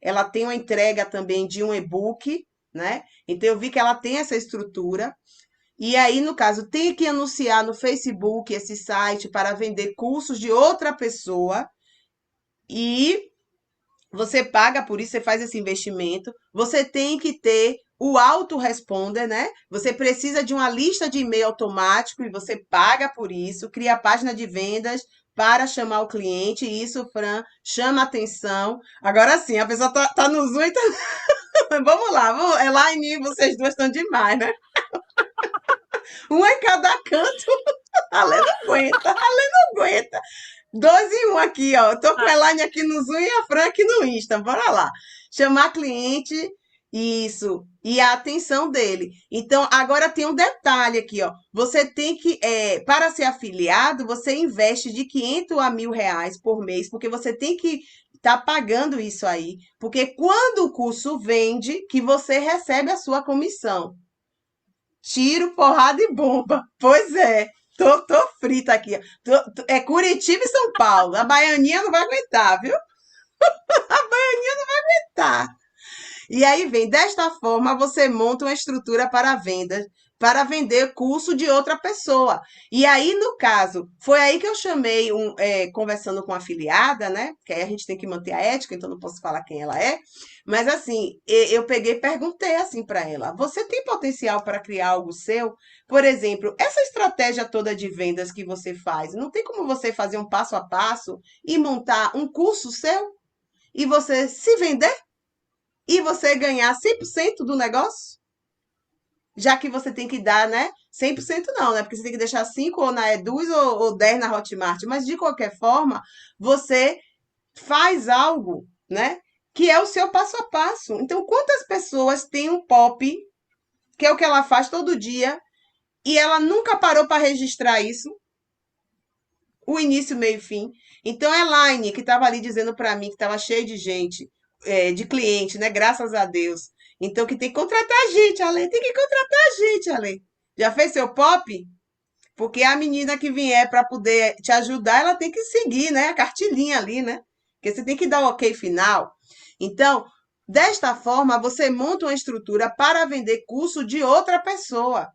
ela tem uma entrega também de um e-book, né? Então eu vi que ela tem essa estrutura. E aí, no caso, tem que anunciar no Facebook esse site para vender cursos de outra pessoa e você paga por isso, você faz esse investimento. Você tem que ter o autoresponder, né? Você precisa de uma lista de e-mail automático e você paga por isso, cria a página de vendas para chamar o cliente, e isso, Fran, chama atenção. Agora sim, a pessoa tá no Zoom e tá... Vamos lá, Elaine, vocês duas estão demais, né? Um em cada canto. A Lê não aguenta, a Lê não aguenta. Dois em um aqui, ó. Eu tô com a Elaine aqui no Zoom e a Fran aqui no Insta. Bora lá. Chamar cliente, isso. E a atenção dele. Então, agora tem um detalhe aqui, ó. Você tem que, para ser afiliado, você investe de 500 a R$ 1.000 por mês, porque você tem que estar pagando isso aí. Porque quando o curso vende, que você recebe a sua comissão. Tiro, porrada e bomba. Pois é. Tô frita aqui. É Curitiba e São Paulo. A baianinha não vai aguentar, viu? A baianinha não vai aguentar. E aí vem, desta forma, você monta uma estrutura para venda, para vender curso de outra pessoa. E aí, no caso, foi aí que eu chamei, conversando com a afiliada, né? Que aí a gente tem que manter a ética, então não posso falar quem ela é. Mas assim, eu peguei e perguntei assim para ela: você tem potencial para criar algo seu? Por exemplo, essa estratégia toda de vendas que você faz, não tem como você fazer um passo a passo e montar um curso seu e você se vender? E você ganhar 100% do negócio, já que você tem que dar, né? 100% não, né? Porque você tem que deixar 5 ou na Eduz ou 10 na Hotmart. Mas, de qualquer forma, você faz algo, né? Que é o seu passo a passo. Então, quantas pessoas têm um pop? que é o que ela faz todo dia, e ela nunca parou para registrar isso, o início, meio e fim. Então, a Elaine, que estava ali dizendo para mim que estava cheio de gente, de cliente, né? Graças a Deus. Então, que tem que contratar a gente, Ale. Tem que contratar a gente, Ale. Já fez seu pop? Porque a menina que vier para poder te ajudar, ela tem que seguir, né? A cartilinha ali, né? Porque você tem que dar o ok final. Então, desta forma, você monta uma estrutura para vender curso de outra pessoa.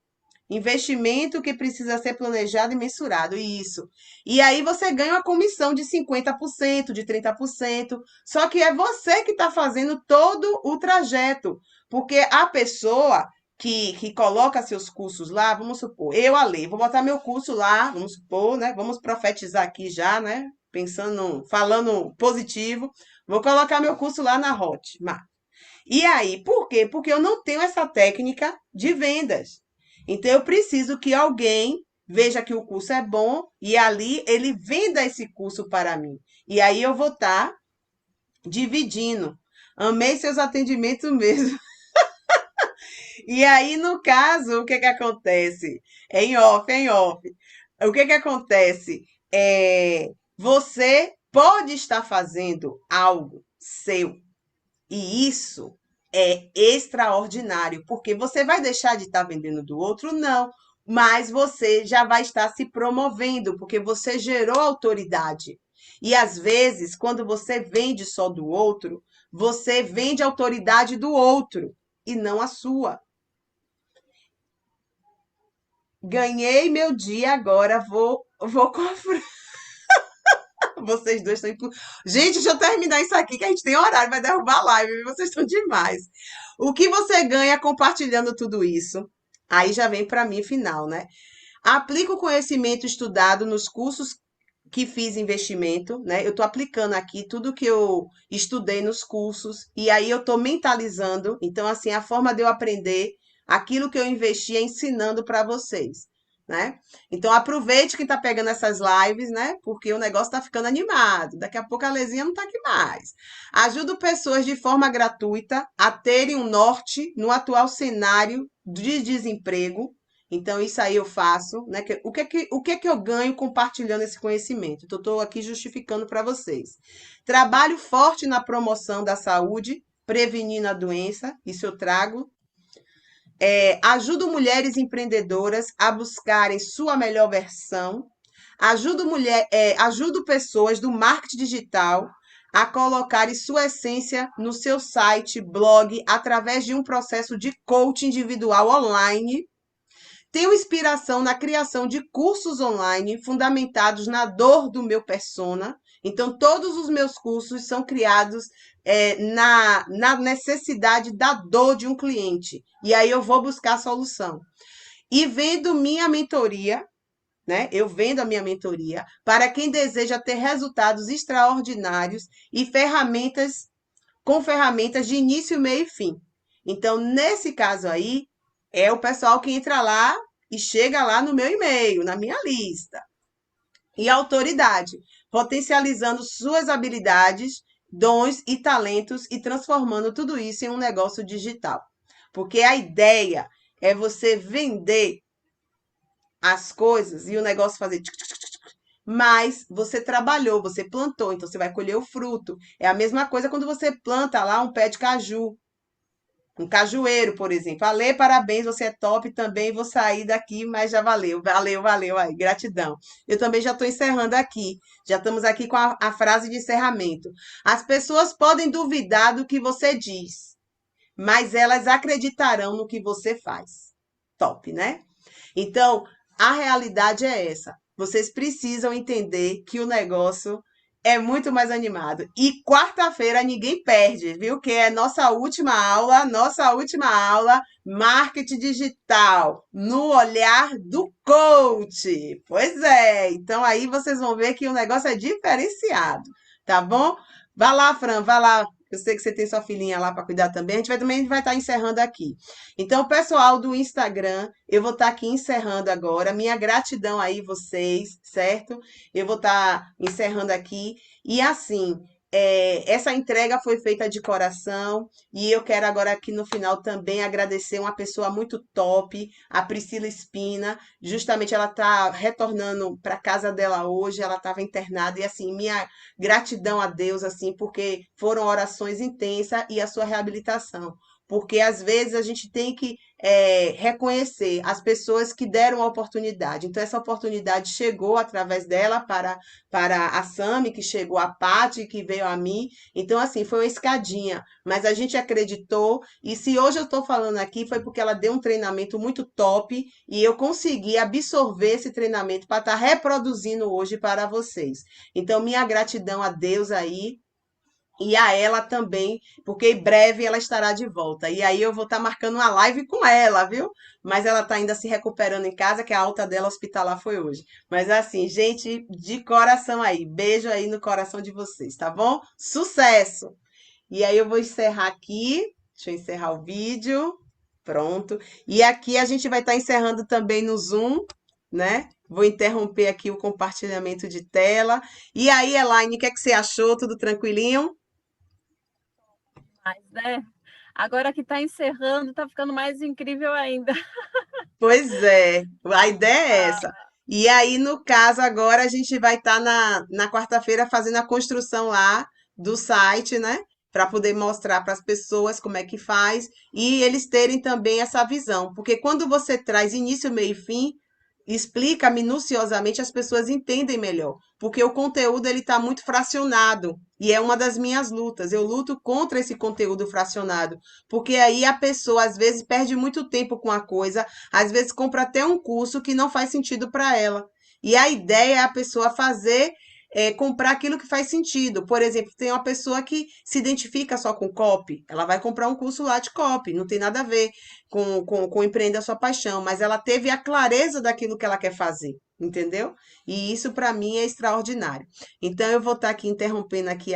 Investimento que precisa ser planejado e mensurado, isso. E aí você ganha uma comissão de 50%, de 30%. Só que é você que está fazendo todo o trajeto. Porque a pessoa que coloca seus cursos lá, vamos supor, eu, Ale, vou botar meu curso lá, vamos supor, né? Vamos profetizar aqui já, né? Pensando, falando positivo. Vou colocar meu curso lá na Hotmart. E aí, por quê? Porque eu não tenho essa técnica de vendas. Então, eu preciso que alguém veja que o curso é bom e ali ele venda esse curso para mim. E aí eu vou estar dividindo. Amei seus atendimentos mesmo. E aí, no caso, o que que acontece? É em off, é em off. O que que acontece? Você pode estar fazendo algo seu e isso é extraordinário, porque você vai deixar de estar vendendo do outro? Não, mas você já vai estar se promovendo, porque você gerou autoridade. E às vezes, quando você vende só do outro, você vende a autoridade do outro e não a sua. Ganhei meu dia, agora vou comprar. Vocês dois estão. Gente, deixa eu terminar isso aqui, que a gente tem horário, vai derrubar a live, viu? Vocês estão demais. O que você ganha compartilhando tudo isso? Aí já vem para mim final, né? Aplica o conhecimento estudado nos cursos que fiz investimento, né? Eu estou aplicando aqui tudo que eu estudei nos cursos e aí eu estou mentalizando. Então, assim, a forma de eu aprender aquilo que eu investi é ensinando para vocês, né? Então, aproveite quem está pegando essas lives, né? Porque o negócio está ficando animado. Daqui a pouco a Lezinha não está aqui mais. Ajudo pessoas de forma gratuita a terem um norte no atual cenário de desemprego. Então, isso aí eu faço, né? O que eu ganho compartilhando esse conhecimento? Então, estou aqui justificando para vocês. Trabalho forte na promoção da saúde, prevenindo a doença, isso eu trago. Ajudo mulheres empreendedoras a buscarem sua melhor versão. Ajudo pessoas do marketing digital a colocarem sua essência no seu site, blog, através de um processo de coaching individual online. Tenho inspiração na criação de cursos online fundamentados na dor do meu persona. Então, todos os meus cursos são criados na necessidade da dor de um cliente. E aí eu vou buscar a solução. E vendo minha mentoria, né? Eu vendo a minha mentoria para quem deseja ter resultados extraordinários e ferramentas de início, meio e fim. Então, nesse caso aí, é o pessoal que entra lá e chega lá no meu e-mail, na minha lista. E autoridade, potencializando suas habilidades, dons e talentos e transformando tudo isso em um negócio digital. Porque a ideia é você vender as coisas e o negócio fazer mas você trabalhou, você plantou, então você vai colher o fruto. É a mesma coisa quando você planta lá um pé de caju. Um cajueiro, por exemplo. Ale, parabéns, você é top também. Vou sair daqui, mas já valeu. Valeu, valeu aí. Gratidão. Eu também já estou encerrando aqui. Já estamos aqui com a frase de encerramento. As pessoas podem duvidar do que você diz, mas elas acreditarão no que você faz. Top, né? Então, a realidade é essa. Vocês precisam entender que o negócio é muito mais animado. E quarta-feira ninguém perde, viu? Que é nossa última aula, marketing digital, no olhar do coach. Pois é, então aí vocês vão ver que o negócio é diferenciado, tá bom? Vai lá, Fran, vai lá. Eu sei que você tem sua filhinha lá para cuidar também. A gente vai estar encerrando aqui. Então, pessoal do Instagram, eu vou estar aqui encerrando agora. Minha gratidão aí, vocês, certo? Eu vou estar encerrando aqui. E assim, essa entrega foi feita de coração e eu quero agora aqui no final também agradecer uma pessoa muito top, a Priscila Espina. Justamente ela está retornando para casa dela hoje, ela estava internada e assim, minha gratidão a Deus assim, porque foram orações intensas e a sua reabilitação. Porque às vezes a gente tem que reconhecer as pessoas que deram a oportunidade. Então, essa oportunidade chegou através dela para a Sami, que chegou a Paty, que veio a mim. Então, assim, foi uma escadinha. Mas a gente acreditou. E se hoje eu estou falando aqui, foi porque ela deu um treinamento muito top e eu consegui absorver esse treinamento para estar reproduzindo hoje para vocês. Então, minha gratidão a Deus aí. E a ela também, porque em breve ela estará de volta. E aí eu vou estar marcando uma live com ela, viu? Mas ela está ainda se recuperando em casa, que a alta dela hospitalar foi hoje. Mas assim, gente, de coração aí. Beijo aí no coração de vocês, tá bom? Sucesso! E aí eu vou encerrar aqui. Deixa eu encerrar o vídeo. Pronto. E aqui a gente vai estar encerrando também no Zoom, né? Vou interromper aqui o compartilhamento de tela. E aí, Elaine, o que é que você achou? Tudo tranquilinho? Mas, né? Agora que está encerrando, está ficando mais incrível ainda. Pois é, a ideia é essa. E aí, no caso, agora a gente vai estar na quarta-feira fazendo a construção lá do site, né? Para poder mostrar para as pessoas como é que faz e eles terem também essa visão. Porque quando você traz início, meio e fim, explica minuciosamente, as pessoas entendem melhor. Porque o conteúdo ele está muito fracionado. E é uma das minhas lutas. Eu luto contra esse conteúdo fracionado. Porque aí a pessoa, às vezes, perde muito tempo com a coisa, às vezes compra até um curso que não faz sentido para ela. E a ideia é a pessoa fazer, comprar aquilo que faz sentido. Por exemplo, tem uma pessoa que se identifica só com copy, ela vai comprar um curso lá de copy, não tem nada a ver com Empreenda a Sua Paixão, mas ela teve a clareza daquilo que ela quer fazer. Entendeu? E isso para mim é extraordinário. Então eu vou estar aqui interrompendo aqui